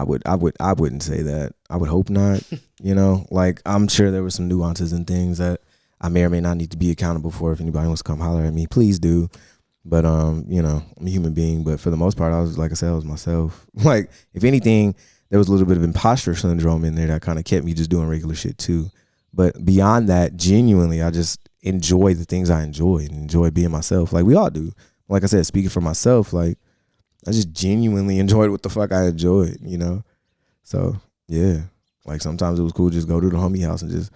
wouldn't say that. I would hope not. You know, like I'm sure there were some nuances and things that I may or may not need to be accountable for. If anybody wants to come holler at me, please do. But you know, I'm a human being. But for the most part, I was, like I said, I was myself. Like if anything, there was a little bit of imposter syndrome in there that kind of kept me just doing regular shit too. But beyond that, genuinely, I just enjoy the things I enjoy and enjoy being myself. Like we all do. Like I said, speaking for myself, like I just genuinely enjoyed what the fuck I enjoyed, you know? So yeah, like sometimes it was cool to just go to the homie house and just,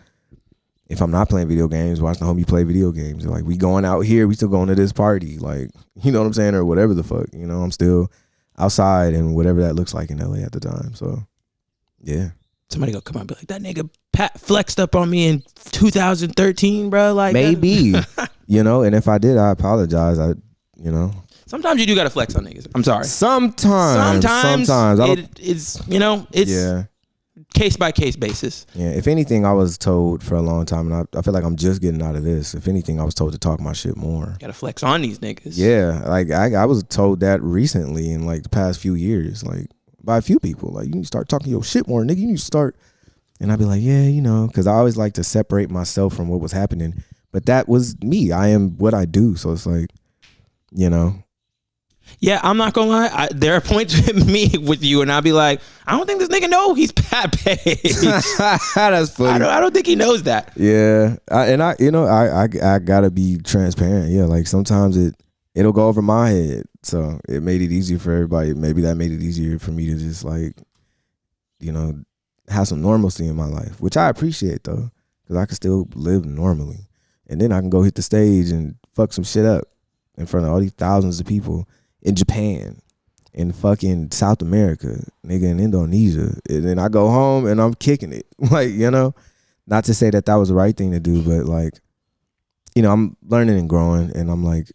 if I'm not playing video games, watch the homie play video games. Like we going out here, we still going to this party, like, you know what I'm saying? Or whatever the fuck, you know, I'm still outside and whatever that looks like in LA at the time. So yeah. Somebody gonna come out and be like, that nigga Pat flexed up on me in 2013, bro. Like maybe, you know, and if I did, I apologize. You know. Sometimes you do gotta flex on niggas. I'm sorry. Sometimes it's, you know, it's case by case basis. Yeah. If anything, I was told for a long time, and I feel like I'm just getting out of this. If anything, I was told to talk my shit more. Gotta flex on these niggas. Yeah. Like I was told that recently in like the past few years, like by a few people, like you need to start talking your shit more, nigga. You need to start. And I'd be like, yeah, you know, because I always like to separate myself from what was happening. But that was me. I am what I do. So it's like, you know. Yeah, I'm not gonna lie. There are points with me with you, and I'll be like, I don't think this nigga know he's Pat Paige. That's funny. I don't think he knows that. Yeah, I gotta be transparent. Yeah, like sometimes it'll go over my head, so it made it easier for everybody. Maybe that made it easier for me to just like, you know, have some normalcy in my life, which I appreciate though, because I can still live normally, and then I can go hit the stage and fuck some shit up in front of all these thousands of people. In Japan, in fucking South America, nigga, in Indonesia. And then I go home and I'm kicking it. Like, you know, not to say that was the right thing to do, but like, you know, I'm learning and growing, and I'm like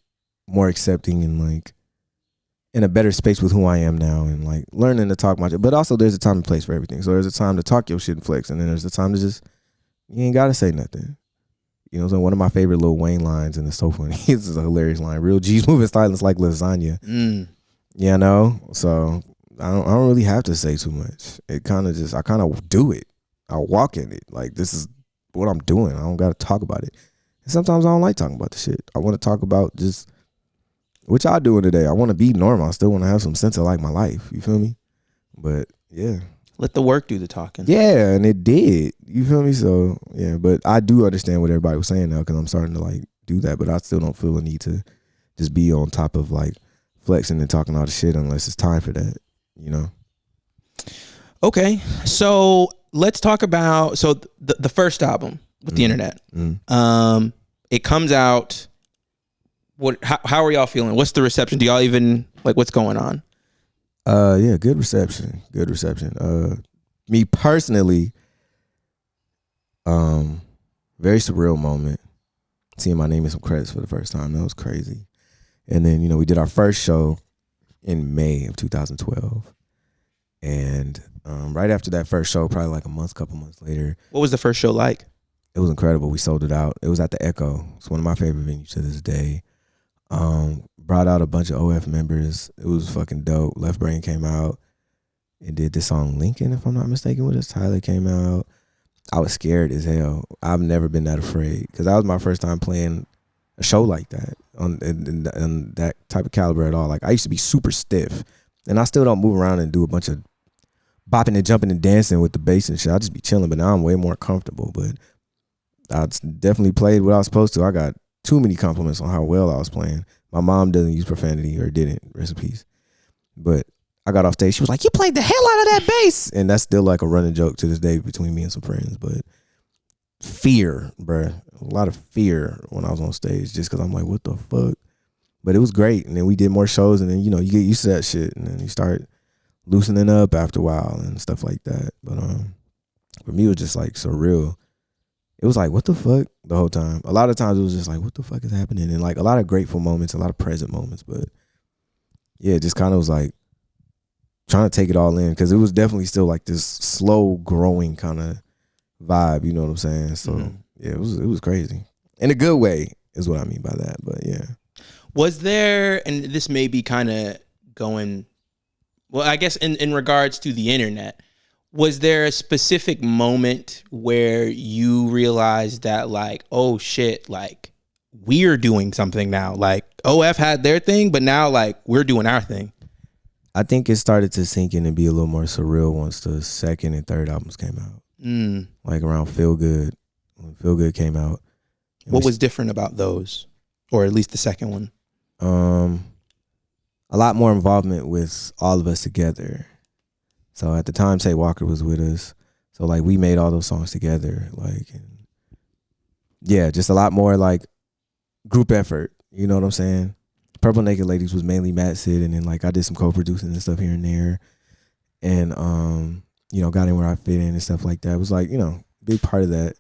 more accepting and like in a better space with who I am now, and like learning to talk my shit. But also there's a time and place for everything. So there's a time to talk your shit and flex, and then there's a time to just, you ain't gotta say nothing. You know, so one of my favorite Lil Wayne lines, and it's so funny. This is a hilarious line. Real G's moving silence like lasagna. You know, so I don't really have to say too much. It kind of just, I kind of do it. I walk in it. Like this is what I'm doing. I don't got to talk about it. And sometimes I don't like talking about the shit. I want to talk about just what y'all doing today. I want to be normal. I still want to have some sense of like my life. You feel me? But yeah. Let the work do the talking. Yeah, and it did. You feel me? So, yeah, but I do understand what everybody was saying now, because I'm starting to, like, do that. But I still don't feel a need to just be on top of, like, flexing and talking all the shit unless it's time for that, you know? Okay, so let's talk about, so the first album with the internet. It comes out, how are y'all feeling? What's the reception? Do y'all even, like, what's going on? Yeah, good reception. Me personally, very surreal moment. Seeing my name in some credits for the first time, that was crazy. And then, you know, we did our first show in May of 2012. And right after that first show, probably like couple months later. What was the first show like? It was incredible. We sold it out. It was at the Echo. It's one of my favorite venues to this day. Brought out a bunch of OF members. It was fucking dope. Left Brain came out and did this song Lincoln, if I'm not mistaken, with us. Tyler came out. I was scared as hell. I've never been that afraid because that was my first time playing a show like that on that type of caliber at all. Like, I used to be super stiff, and I still don't move around and do a bunch of bopping and jumping and dancing with the bass and shit. I just be chilling, but now I'm way more comfortable. But I definitely played what I was supposed to. I got too many compliments on how well I was playing. My mom doesn't use profanity, or didn't, rest in peace. But I got off stage. She was like, "You played the hell out of that bass." And that's still like a running joke to this day between me and some friends. But fear, bruh. A lot of fear when I was on stage just because I'm like, what the fuck? But it was great. And then we did more shows, and then, you know, you get used to that shit. And then you start loosening up after a while and stuff like that. But for me, it was just like surreal. It was like, what the fuck, the whole time. A lot of times it was just like, what the fuck is happening? And like a lot of grateful moments, a lot of present moments. But yeah, it just kind of was like trying to take it all in, because it was definitely still like this slow growing kind of vibe. You know what I'm saying? So yeah, it was crazy. In a good way is what I mean by that. But yeah. Was there, and this may be kind of going, well, I guess in regards to the internet, was there a specific moment where you realized that, like, oh shit, like we're doing something now? Like OF had their thing, but now like we're doing our thing. I think it started to sink in and be a little more surreal once the second and third albums came out. Like around Feel Good, when Feel Good came out. What was different about those, or at least the second one? A lot more involvement with all of us together. So at the time, Tay Walker was with us. So like we made all those songs together. Like, and yeah, just a lot more like group effort. You know what I'm saying? Purple Naked Ladies was mainly Matt Sid, and then like I did some co-producing and stuff here and there, and you know, got in where I fit in and stuff like that. It was like, you know, big part of that.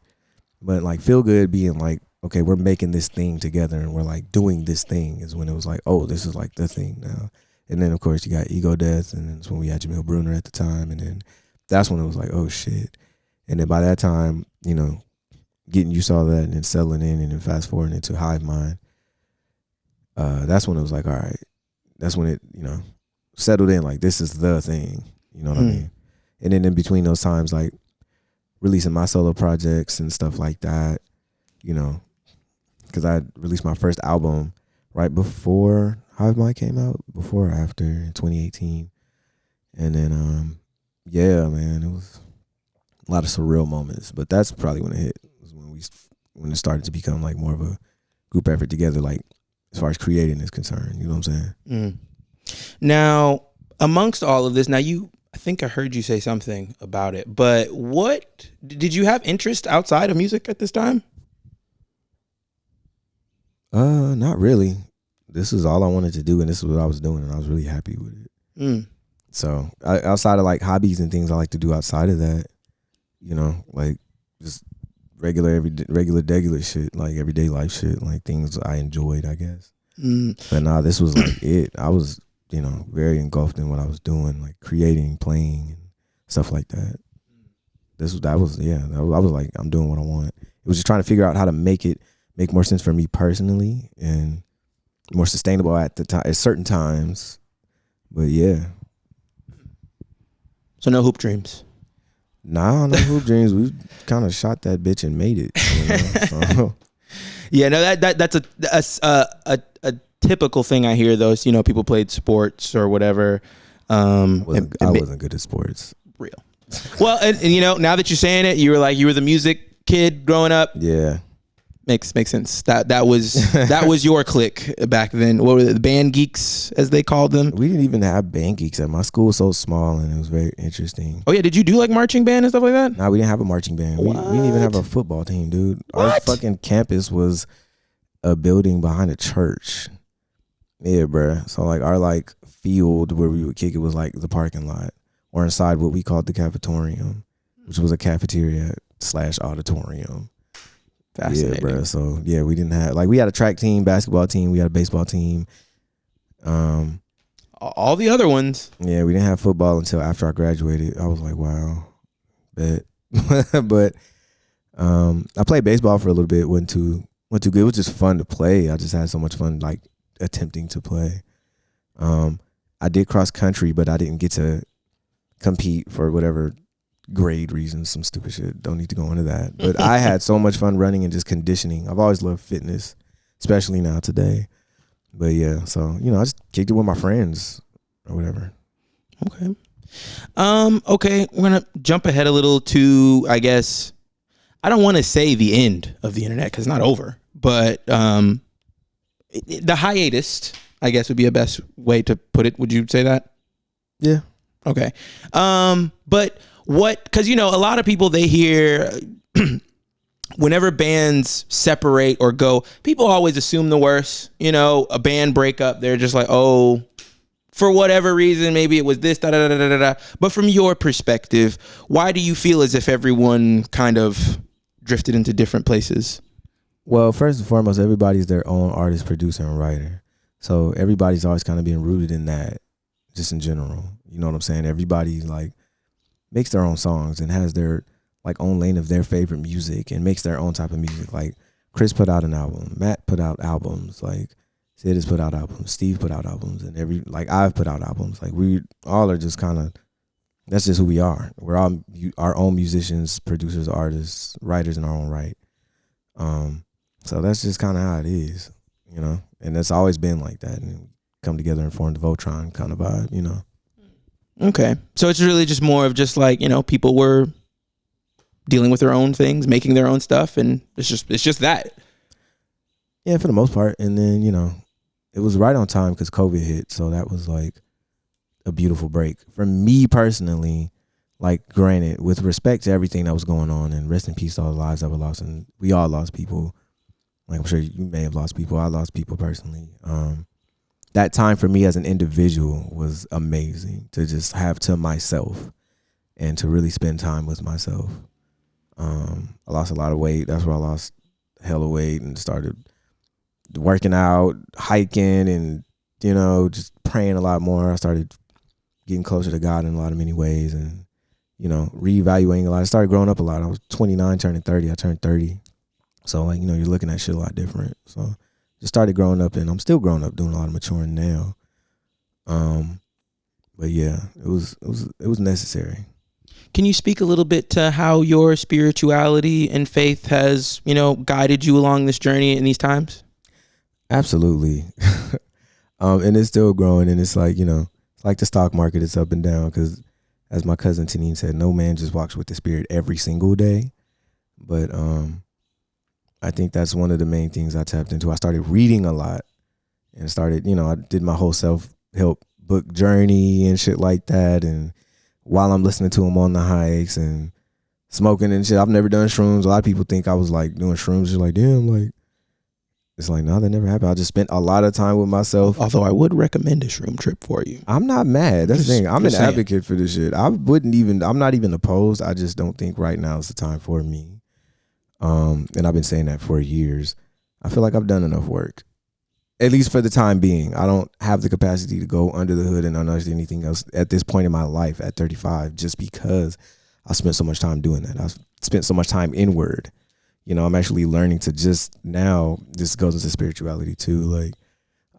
But like Feel Good being like, okay, we're making this thing together and we're like doing this thing, is when it was like, oh, this is like the thing now. And then of course you got Ego Death, and then it's when we had Jamil Bruner at the time, and then that's when it was like, oh shit. And then by that time, you know, getting used to all that and then settling in and then fast forwarding into Hive Mind, that's when it was like, all right, that's when it, you know, settled in, like this is the thing, you know what I mean? And then in between those times, like releasing my solo projects and stuff like that, you know, because I released my first album right before Hive Mind came out, before or after, in 2018. And then, yeah, man, it was a lot of surreal moments. But that's probably when it hit, was when it started to become like more of a group effort together, like as far as creating is concerned. You know what I'm saying? Now, amongst all of this, I think I heard you say something about it, but what did you have interest outside of music at this time? Not really. This is all I wanted to do, and this is what I was doing, and I was really happy with it. So outside of like hobbies and things I like to do outside of that, you know, like just regular shit, like everyday life shit, like things I enjoyed, I guess. But nah, this was like it. I was, you know, very engulfed in what I was doing, like creating, playing, and stuff like that. I was like, I'm doing what I want. It was just trying to figure out how to make more sense for me personally and more sustainable at certain times. But yeah. So no hoop dreams. Nah, no hoop dreams. We kind of shot that bitch and made it. You know? So. Yeah, no, that's a typical thing I hear. Those, you know, people played sports or whatever. I wasn't good at sports. Real. Well, and you know, now that you're saying it, you were the music kid growing up. Yeah. Makes sense. That was your clique back then. What were the band geeks, as they called them? We didn't even have band geeks at my school. Was so small, and it was very interesting. Oh yeah, did you do like marching band and stuff like that? Nah, we didn't have a marching band. We didn't even have a football team, dude. What? Our fucking campus was a building behind a church. Yeah, bruh. So like our like field where we would kick it was like the parking lot, or inside what we called the cafetorium, which was a cafeteria / auditorium. Fascinating. Yeah, bro. So yeah, we didn't have, like, we had a track team, basketball team, we had a baseball team. all the other ones. Yeah, we didn't have football until after I graduated. I was like, wow, bet. But I played baseball for a little bit. wasn't too good. It was just fun to play. I just had so much fun like attempting to play. I did cross country, but I didn't get to compete for whatever grade reasons, some stupid shit. Don't need to go into that. But I had so much fun running and just conditioning. I've always loved fitness, especially now today. But yeah, so I just kicked it with my friends or whatever. Okay. Okay, we're gonna jump ahead a little to, I guess, I don't want to say the end of the internet because it's not over, but the hiatus, I guess, would be a best way to put it. Would you say that? Yeah. Okay. But what? Because a lot of people, they hear whenever bands separate or go, people always assume the worst. A band breakup, they're just like, oh, for whatever reason, maybe it was this, da da da da da da. But from your perspective, why do you feel as if everyone kind of drifted into different places? Well, first and foremost, everybody's their own artist, producer, and writer. So everybody's always kind of being rooted in that, just in general. You know what I'm saying? Everybody like makes their own songs and has their like own lane of their favorite music and makes their own type of music. Like Chris put out an album, Matt put out albums, like Sid has put out albums, Steve put out albums, and I've put out albums. Like we all are just kind of, that's just who we are. We're all our own musicians, producers, artists, writers in our own right. So that's just kind of how it is, and it's always been like that. And come together and form the Voltron kind of vibe, Okay. So it's really just more of just like, people were dealing with their own things, making their own stuff, and it's just that. Yeah, for the most part. And then, it was right on time because COVID hit. So that was like a beautiful break. For me personally, like granted, with respect to everything that was going on, and rest in peace to all the lives that were lost, and we all lost people. Like I'm sure you may have lost people. I lost people personally. That time for me as an individual was amazing to just have to myself and to really spend time with myself. I lost a lot of weight. That's where I lost hella weight and started working out, hiking, and, just praying a lot more. I started getting closer to God in a lot of many ways and, reevaluating a lot. I started growing up a lot. I was 29, turning 30. I turned 30. So, like, you're looking at shit a lot different. So just started growing up, and I'm still growing up, doing a lot of maturing now. But yeah, it was necessary. Can you speak a little bit to how your spirituality and faith has, guided you along this journey in these times? Absolutely. And it's still growing, and it's like, it's like the stock market, it's up and down, because as my cousin Tanine said, no man just walks with the spirit every single day. But I think that's one of the main things I tapped into. I started reading a lot and started, I did my whole self-help book journey and shit like that. And while I'm listening to them on the hikes and smoking and shit, I've never done shrooms. A lot of people think I was like doing shrooms. Just like, damn, like, it's like, no, that never happened. I just spent a lot of time with myself. Although I would recommend a shroom trip for you. I'm not mad. That's the thing. I'm an advocate for this shit. I'm not even opposed. I just don't think right now is the time for me. And I've been saying that for years. I feel like I've done enough work, at least for the time being. I don't have the capacity to go under the hood and unearth anything else at this point in my life at 35, just because I spent so much time doing that. I've spent so much time inward. I'm actually learning to just now, this goes into spirituality too. Like,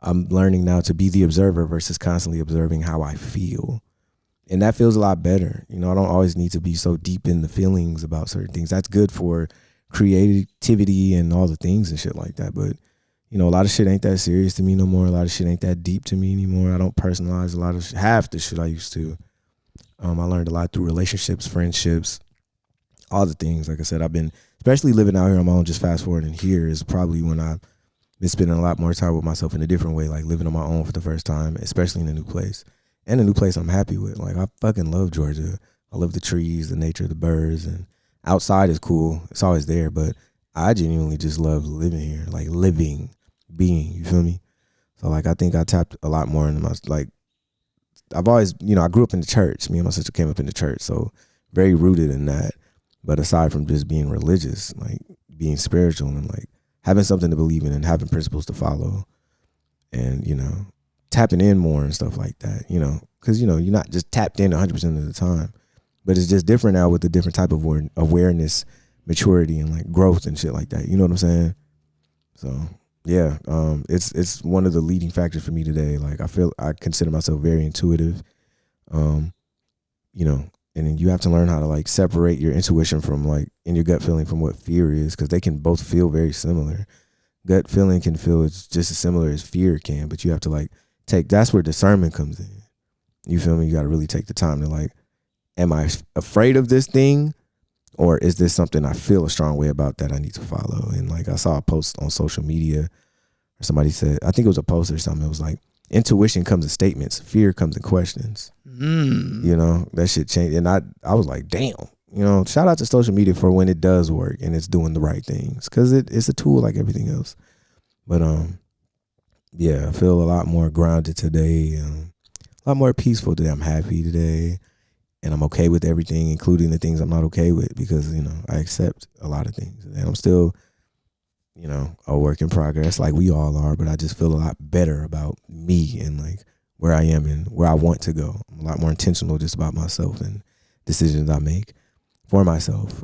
I'm learning now to be the observer versus constantly observing how I feel. And that feels a lot better. I don't always need to be so deep in the feelings about certain things. That's good for creativity and all the things and shit like that. But, a lot of shit ain't that serious to me no more. A lot of shit ain't that deep to me anymore. I don't personalize a lot of half the shit I used to. I learned a lot through relationships, friendships, all the things. Like I said, I've been, especially living out here on my own, just fast forwarding here is probably when I've been spending a lot more time with myself in a different way, like living on my own for the first time, especially in a new place. And a new place I'm happy with. Like, I fucking love Georgia. I love the trees, the nature, the birds, and outside is cool. It's always there, but I genuinely just love living here, like being, you feel me? So, like, I think I tapped a lot more into my, like, I've always, I grew up in the church. Me and my sister came up in the church, so very rooted in that. But aside from just being religious, like being spiritual and like having something to believe in and having principles to follow and, tapping in more and stuff like that, you know, because, you know, you're not just tapped in 100% of the time, but it's just different now with a different type of awareness, maturity, and like growth and shit like that. You know what I'm saying? So yeah, it's one of the leading factors for me today. Like I consider myself very intuitive, you know, and then you have to learn how to like separate your intuition from like in your gut feeling from what fear is, because they can both feel very similar. Gut feeling can feel just as similar as fear can, but you have to like that's where discernment comes in. You feel me? You got to really take the time to like, am I afraid of this thing, or is this something I feel a strong way about that I need to follow? And like I saw a post on social media, or somebody said, I think it was a post or something. It was like, intuition comes in statements, fear comes in questions. You know, that shit changed. And I was like, damn. You know, shout out to social media for when it does work and it's doing the right things, because it's a tool like everything else. But yeah, I feel a lot more grounded today, a lot more peaceful today. I'm happy today, and I'm okay with everything, including the things I'm not okay with, because, you know, I accept a lot of things, and I'm still, you know, a work in progress like we all are, but I just feel a lot better about me and like where I am and where I want to go. I'm a lot more intentional just about myself and decisions I make for myself.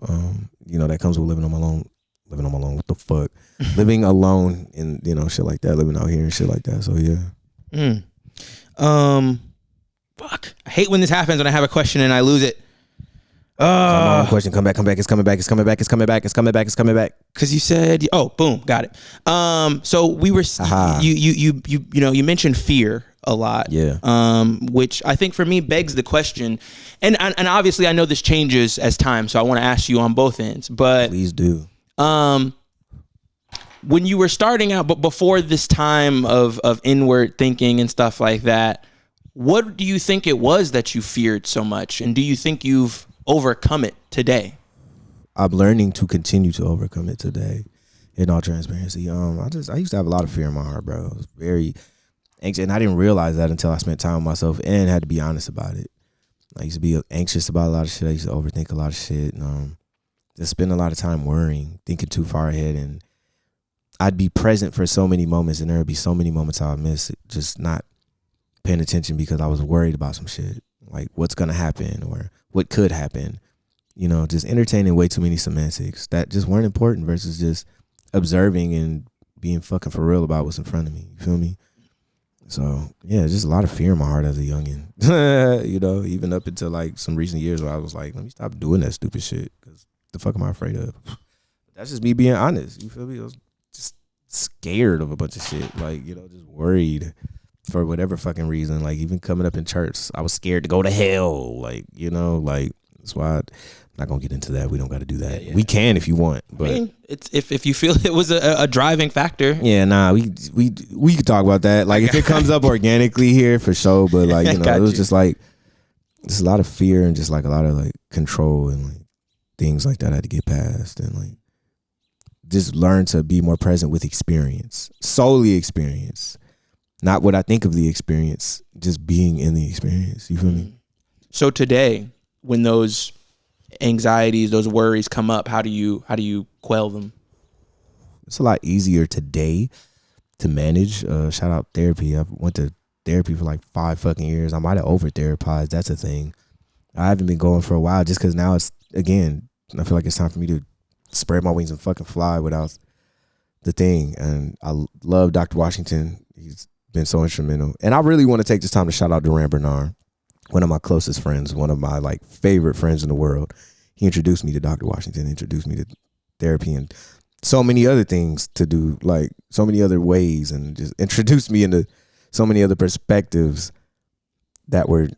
You know, that comes with living on my own, what the fuck? Living alone and, you know, shit like that, living out here and shit like that. So yeah. Fuck. I hate when this happens, when I have a question and I lose it. Question, come back, it's coming back. Cause you said, oh, boom, got it. So we were, you know, you mentioned fear a lot. Yeah. Which I think for me begs the question, and obviously I know this changes as time, so I want to ask you on both ends, but please do. When you were starting out, but before this time of inward thinking and stuff like that, what do you think it was that you feared so much? And do you think you've overcome it today? I'm learning to continue to overcome it today, in all transparency. I used to have a lot of fear in my heart, bro. I was very anxious, and I didn't realize that until I spent time with myself and had to be honest about it. I used to be anxious about a lot of shit. I used to overthink a lot of shit, and just spend a lot of time worrying, thinking too far ahead, and I'd be present for so many moments, and there would be so many moments I would miss it, just not paying attention because I was worried about some shit, like what's gonna happen or what could happen. You know, just entertaining way too many semantics that just weren't important versus just observing and being fucking for real about what's in front of me. You feel me? So yeah, just a lot of fear in my heart as a youngin'. You know, even up until like some recent years where I was like, let me stop doing that stupid shit, because the fuck am I afraid of? That's just me being honest. You feel me? I was just scared of a bunch of shit, like, you know, just worried for whatever fucking reason. Like even coming up in church, I was scared to go to hell. Like, you know, like that's why I'm not gonna get into that. We don't got to do that. Yeah. We can if you want, but I mean, it's if you feel it was a driving factor. Yeah, nah, we could talk about that. Like if it comes up organically here, for sure. But like, you know, it was just like just a lot of fear and just like a lot of like control and like things like that I had to get past, and like just learn to be more present with experience, solely experience, not what I think of the experience, just being in the experience. You feel me? So today, when those anxieties, those worries come up, how do you quell them? It's a lot easier today to manage. Shout out therapy. I went to therapy for like 5 fucking years. I might have over therapized. That's a thing. I haven't been going for a while just because now it's, again, I feel like it's time for me to spread my wings and fucking fly without the thing. And I love Dr. Washington. He's been so instrumental. And I really want to take this time to shout out Duran Bernard, one of my closest friends, one of my like favorite friends in the world. He introduced me to Dr. Washington, introduced me to therapy and so many other things to do, like so many other ways, and just introduced me into so many other perspectives that were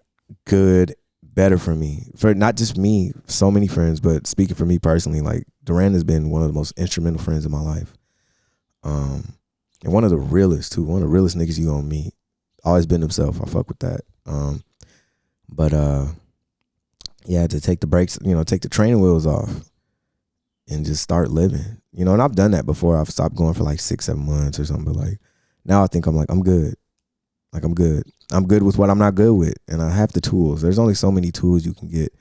good, better for me, for not just me, so many friends, but speaking for me personally, like Duran has been one of the most instrumental friends in my life. And one of the realest too, one of the realest niggas you gonna meet. Always been himself. I fuck with that. But yeah, to take the brakes, you know, take the training wheels off and just start living, you know. And I've done that before. I've stopped going for like 6-7 months or something, but like now I think I'm good. Like I'm good with what I'm not good with, and I have the tools. There's only so many tools you can get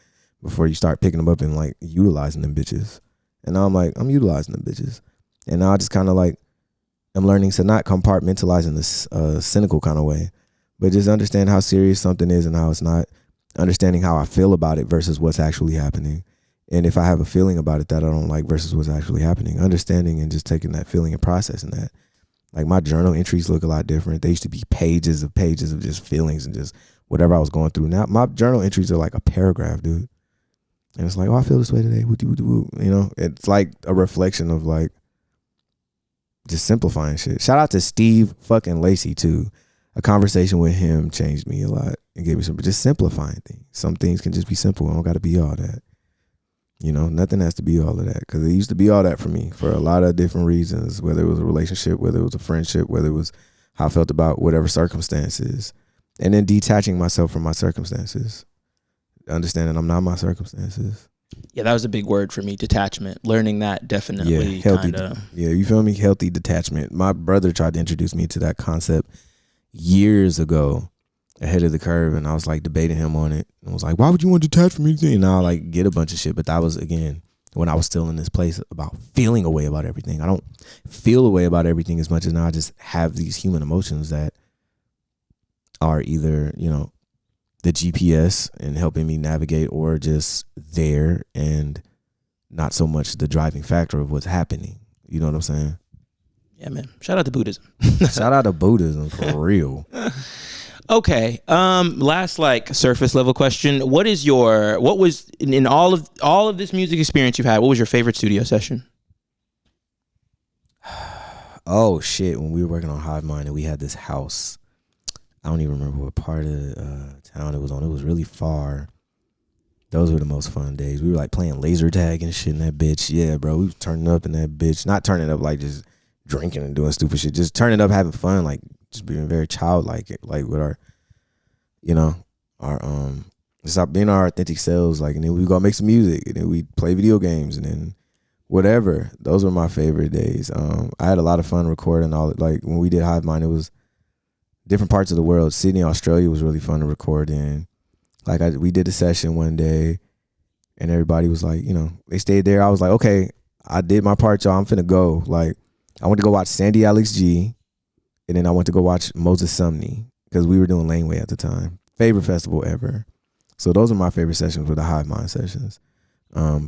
before you start picking them up and like utilizing them bitches. And now I'm utilizing them bitches, and now I just kind of like I'm learning to not compartmentalize in this cynical kind of way, But just understand how serious something is and how it's not. Understanding how I feel about it versus what's actually happening. And if I have a feeling about it that I don't like versus what's actually happening. Understanding and just taking that feeling and processing that. Like my journal entries look a lot different. They used to be pages of just feelings and just whatever I was going through. Now my journal entries are like a paragraph, dude. And it's like, oh, I feel this way today. You know, it's like a reflection of like just simplifying shit. Shout out to Steve fucking Lacey too. A conversation with him changed me a lot and gave me some, just simplifying things. Some things can just be simple. I don't got to be all that. You know, nothing has to be all of that, because it used to be all that for me for a lot of different reasons, whether it was a relationship, whether it was a friendship, whether it was how I felt about whatever circumstances, and then detaching myself from my circumstances, understanding I'm not my circumstances. Yeah, that was a big word for me, detachment. Learning that definitely healthy. Kinda... Yeah, you feel me? Healthy detachment. My brother tried to introduce me to that concept years ago, ahead of the curve, and I was like debating him on it. I was like, why would you want to detach from anything? And I like get a bunch of shit, but that was, again, when I was still in this place about feeling a way about everything. I don't feel a way about everything as much as now. I just have these human emotions that are either, you know, the GPS and helping me navigate, or just there and not so much the driving factor of what's happening. You know what I'm saying? Yeah, man. Shout out to Buddhism. Shout out to Buddhism for real. Okay. Last like surface level question. What was in all of this music experience you've had, what was your favorite studio session? Oh shit, when we were working on Hive Mind and we had this house. I don't even remember what part of town it was on. It was really far. Those were the most fun days. We were like playing laser tag and shit in that bitch. Yeah, bro. We was turning up in that bitch. Not turning up like just drinking and doing stupid shit. Just turning up, having fun, like just being very childlike, like with our, you know, our just being our authentic selves, like, and then we go make some music, and then we play video games, and then whatever. Those were my favorite days. I had a lot of fun recording all, like when we did Hive Mind, it was different parts of the world. Sydney, Australia was really fun to record in. Like we did a session one day, and everybody was like, you know, they stayed there. I was like, okay, I did my part, y'all. I'm finna go. Like, I went to go watch Sandy Alex G, and then I went to go watch Moses Sumney, because we were doing Laneway at the time. Favorite festival ever. So those are my favorite sessions, were the Hive Mind sessions.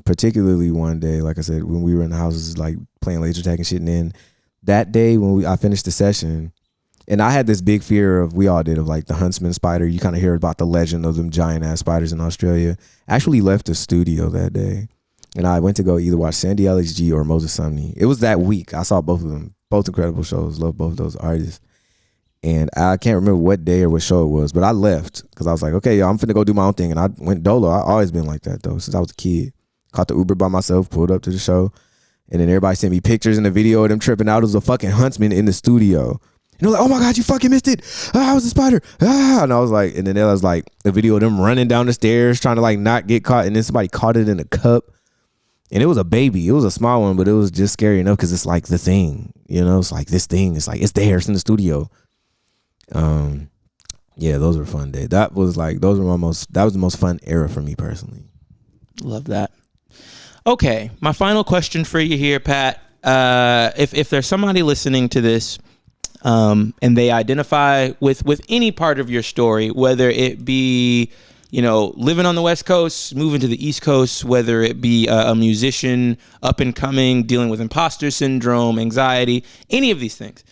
Particularly one day, like I said, when we were in the houses, like playing laser tag and shit. And then that day when I finished the session, and I had this big fear of, we all did, of like the huntsman spider. You kind of hear about the legend of them giant ass spiders in Australia. I actually left the studio that day, and I went to go either watch Sandy Alex G or Moses Sumney. It was that week. I saw both of them, both incredible shows. Love both of those artists. And I can't remember what day or what show it was, but I left because I was like, okay, yo, I'm finna go do my own thing. And I went dolo. I always been like that though, since I was a kid. Caught the Uber by myself, pulled up to the show, and then everybody sent me pictures and a video of them tripping out. It was a fucking huntsman in the studio. And they're like, oh my God, you fucking missed it. I was a spider. And I was like, and then there was like a video of them running down the stairs trying to like not get caught. And then somebody caught it in a cup. And it was a baby. It was a small one, but it was just scary enough because it's like the thing, you know, it's like this thing. It's like, it's there. It's in the studio. Yeah, those were fun days. That was like, that was the most fun era for me personally. Love that. Okay, my final question for you here, Pat. If there's somebody listening to this, and they identify with any part of your story, whether it be, you know, living on the West Coast, moving to the East Coast, whether it be a musician up and coming, dealing with imposter syndrome, anxiety, any of these things,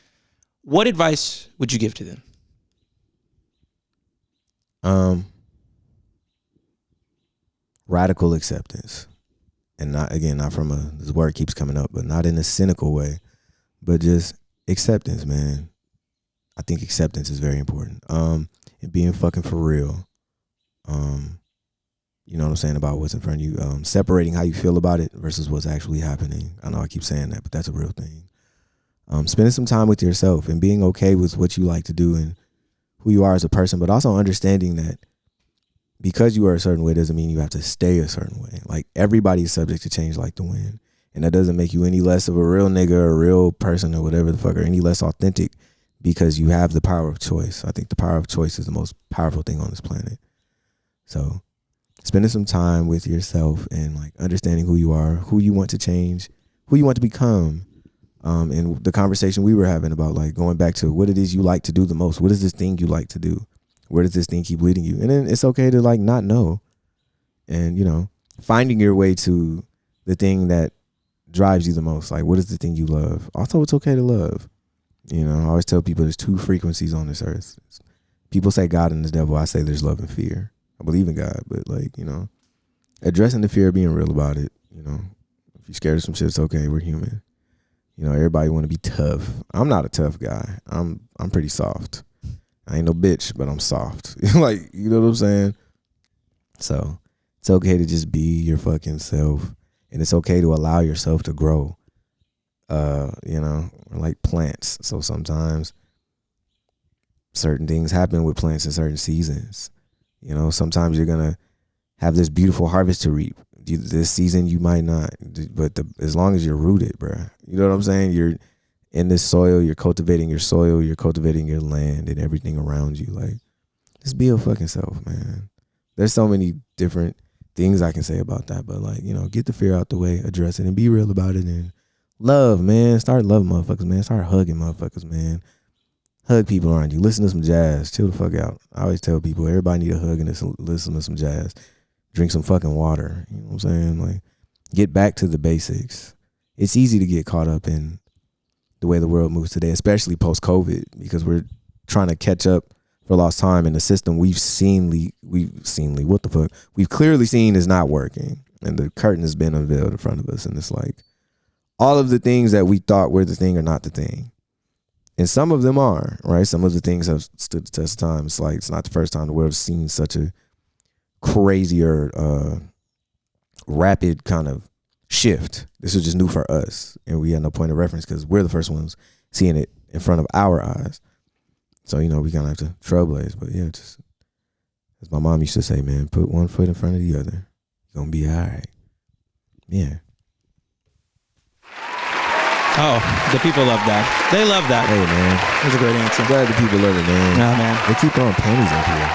what advice would you give to them? Radical acceptance. And not from this word keeps coming up, but not in a cynical way, but just acceptance, man. I think acceptance is very important. And being fucking for real. You know what I'm saying about what's in front of you. Separating how you feel about it versus what's actually happening. I know I keep saying that, but that's a real thing. Spending some time with yourself and being okay with what you like to do and who you are as a person, but also understanding that because you are a certain way doesn't mean you have to stay a certain way. Like, everybody is subject to change like the wind. And that doesn't make you any less of a real nigga or a real person or whatever the fuck, or any less authentic, because you have the power of choice. I think the power of choice is the most powerful thing on this planet. So spending some time with yourself and like understanding who you are, who you want to change, who you want to become, And the conversation we were having about like going back to what it is you like to do the most. What is this thing you like to do? Where does this thing keep leading you? And then it's okay to like not know, and you know, finding your way to the thing that drives you the most. Like, what is the thing you love? Also, it's okay to love. You know, I always tell people there's two frequencies on this earth. People say God and the devil. I say there's love and fear. I believe in God, but like, you know, addressing the fear, being real about it. You know, if you're scared of some shit, it's okay. We're human. You know, everybody want to be tough. I'm not a tough guy. I'm pretty soft. I ain't no bitch, but I'm soft. Like, you know what I'm saying? So it's okay to just be your fucking self, and it's okay to allow yourself to grow. You know, like plants. So sometimes certain things happen with plants in certain seasons. You know, sometimes you're gonna have this beautiful harvest to reap. This season you might not, but as long as you're rooted, bro. You know what I'm saying? You're in this soil. You're cultivating your soil. You're cultivating your land and everything around you. Like, just be your fucking self, man. There's so many different things I can say about that, but like, you know, get the fear out the way, address it, and be real about it, and love, man. Start loving motherfuckers, man. Start hugging motherfuckers, man. Hug people around you. Listen to some jazz. Chill the fuck out. I always tell people, everybody need a hug and listen to some jazz. Drink some fucking water. You know what I'm saying? Like, get back to the basics. It's easy to get caught up in the way the world moves today, especially post-COVID, because we're trying to catch up for lost time, and the system we've clearly seen is not working, and the curtain has been unveiled in front of us, and it's like all of the things that we thought were the thing are not the thing. And some of them are, right? Some of the things have stood the test of time. It's like, it's not the first time the world has seen such a crazier, rapid kind of shift. This was just new for us, and we had no point of reference because we're the first ones seeing it in front of our eyes. So, you know, we kind of have to trailblaze. But yeah, just as my mom used to say, man, put one foot in front of the other. You're gonna be all right. Yeah. Oh, the people love that. They love that. Hey, man. That was a great answer. I'm glad the people love it, man. No, man. They keep throwing panties up here.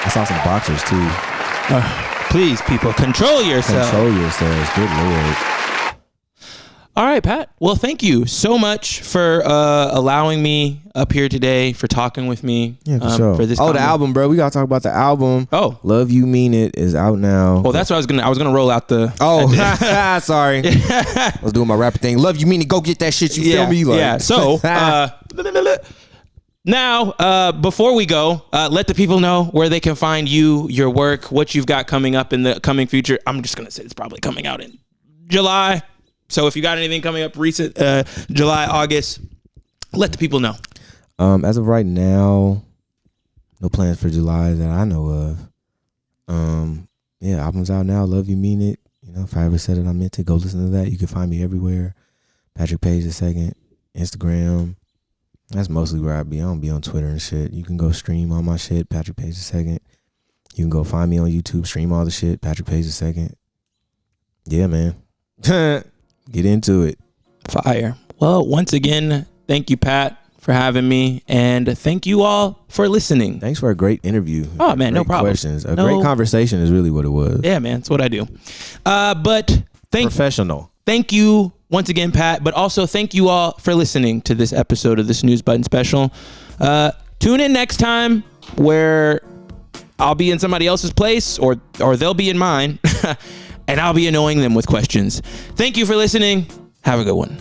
I saw some boxers, too. Please, people, control yourselves. Control yourselves. Good Lord. All right, Pat. Well, thank you so much for allowing me up here today, for talking with me. Yeah, for sure. For this the album, bro. We got to talk about the album. Oh. Love You Mean It is out now. Well, that's what I was gonna roll out the... Oh, sorry. I was doing my rapper thing. Love You Mean It. Go get that shit. You feel me? Like, yeah. So, now, before we go, let the people know where they can find you, your work, what you've got coming up in the coming future. I'm just going to say it's probably coming out in July. So if you got anything coming up recent, July, August, let the people know. As of right now, no plans for July that I know of. Yeah, album's out now. Love You Mean It. You know, if I ever said it, I meant to. Go listen to that. You can find me everywhere. Patrick Paige II, Instagram. That's mostly where I be. I don't be on Twitter and shit. You can go stream all my shit, Patrick Paige II. You can go find me on YouTube, stream all the shit, Patrick Paige II. Yeah, man. Get into it. Fire. Well, once again, thank you, Pat, for having me, and thank you all for listening. Thanks for a great interview. Oh, man, no problem. Questions. Great conversation is really what it was. Yeah, man, that's what I do. But Professional. Thank you once again, Pat, but also thank you all for listening to this episode of the Snooze Button Special. Tune in next time where I'll be in somebody else's place or they'll be in mine and I'll be annoying them with questions. Thank you for listening. Have a good one.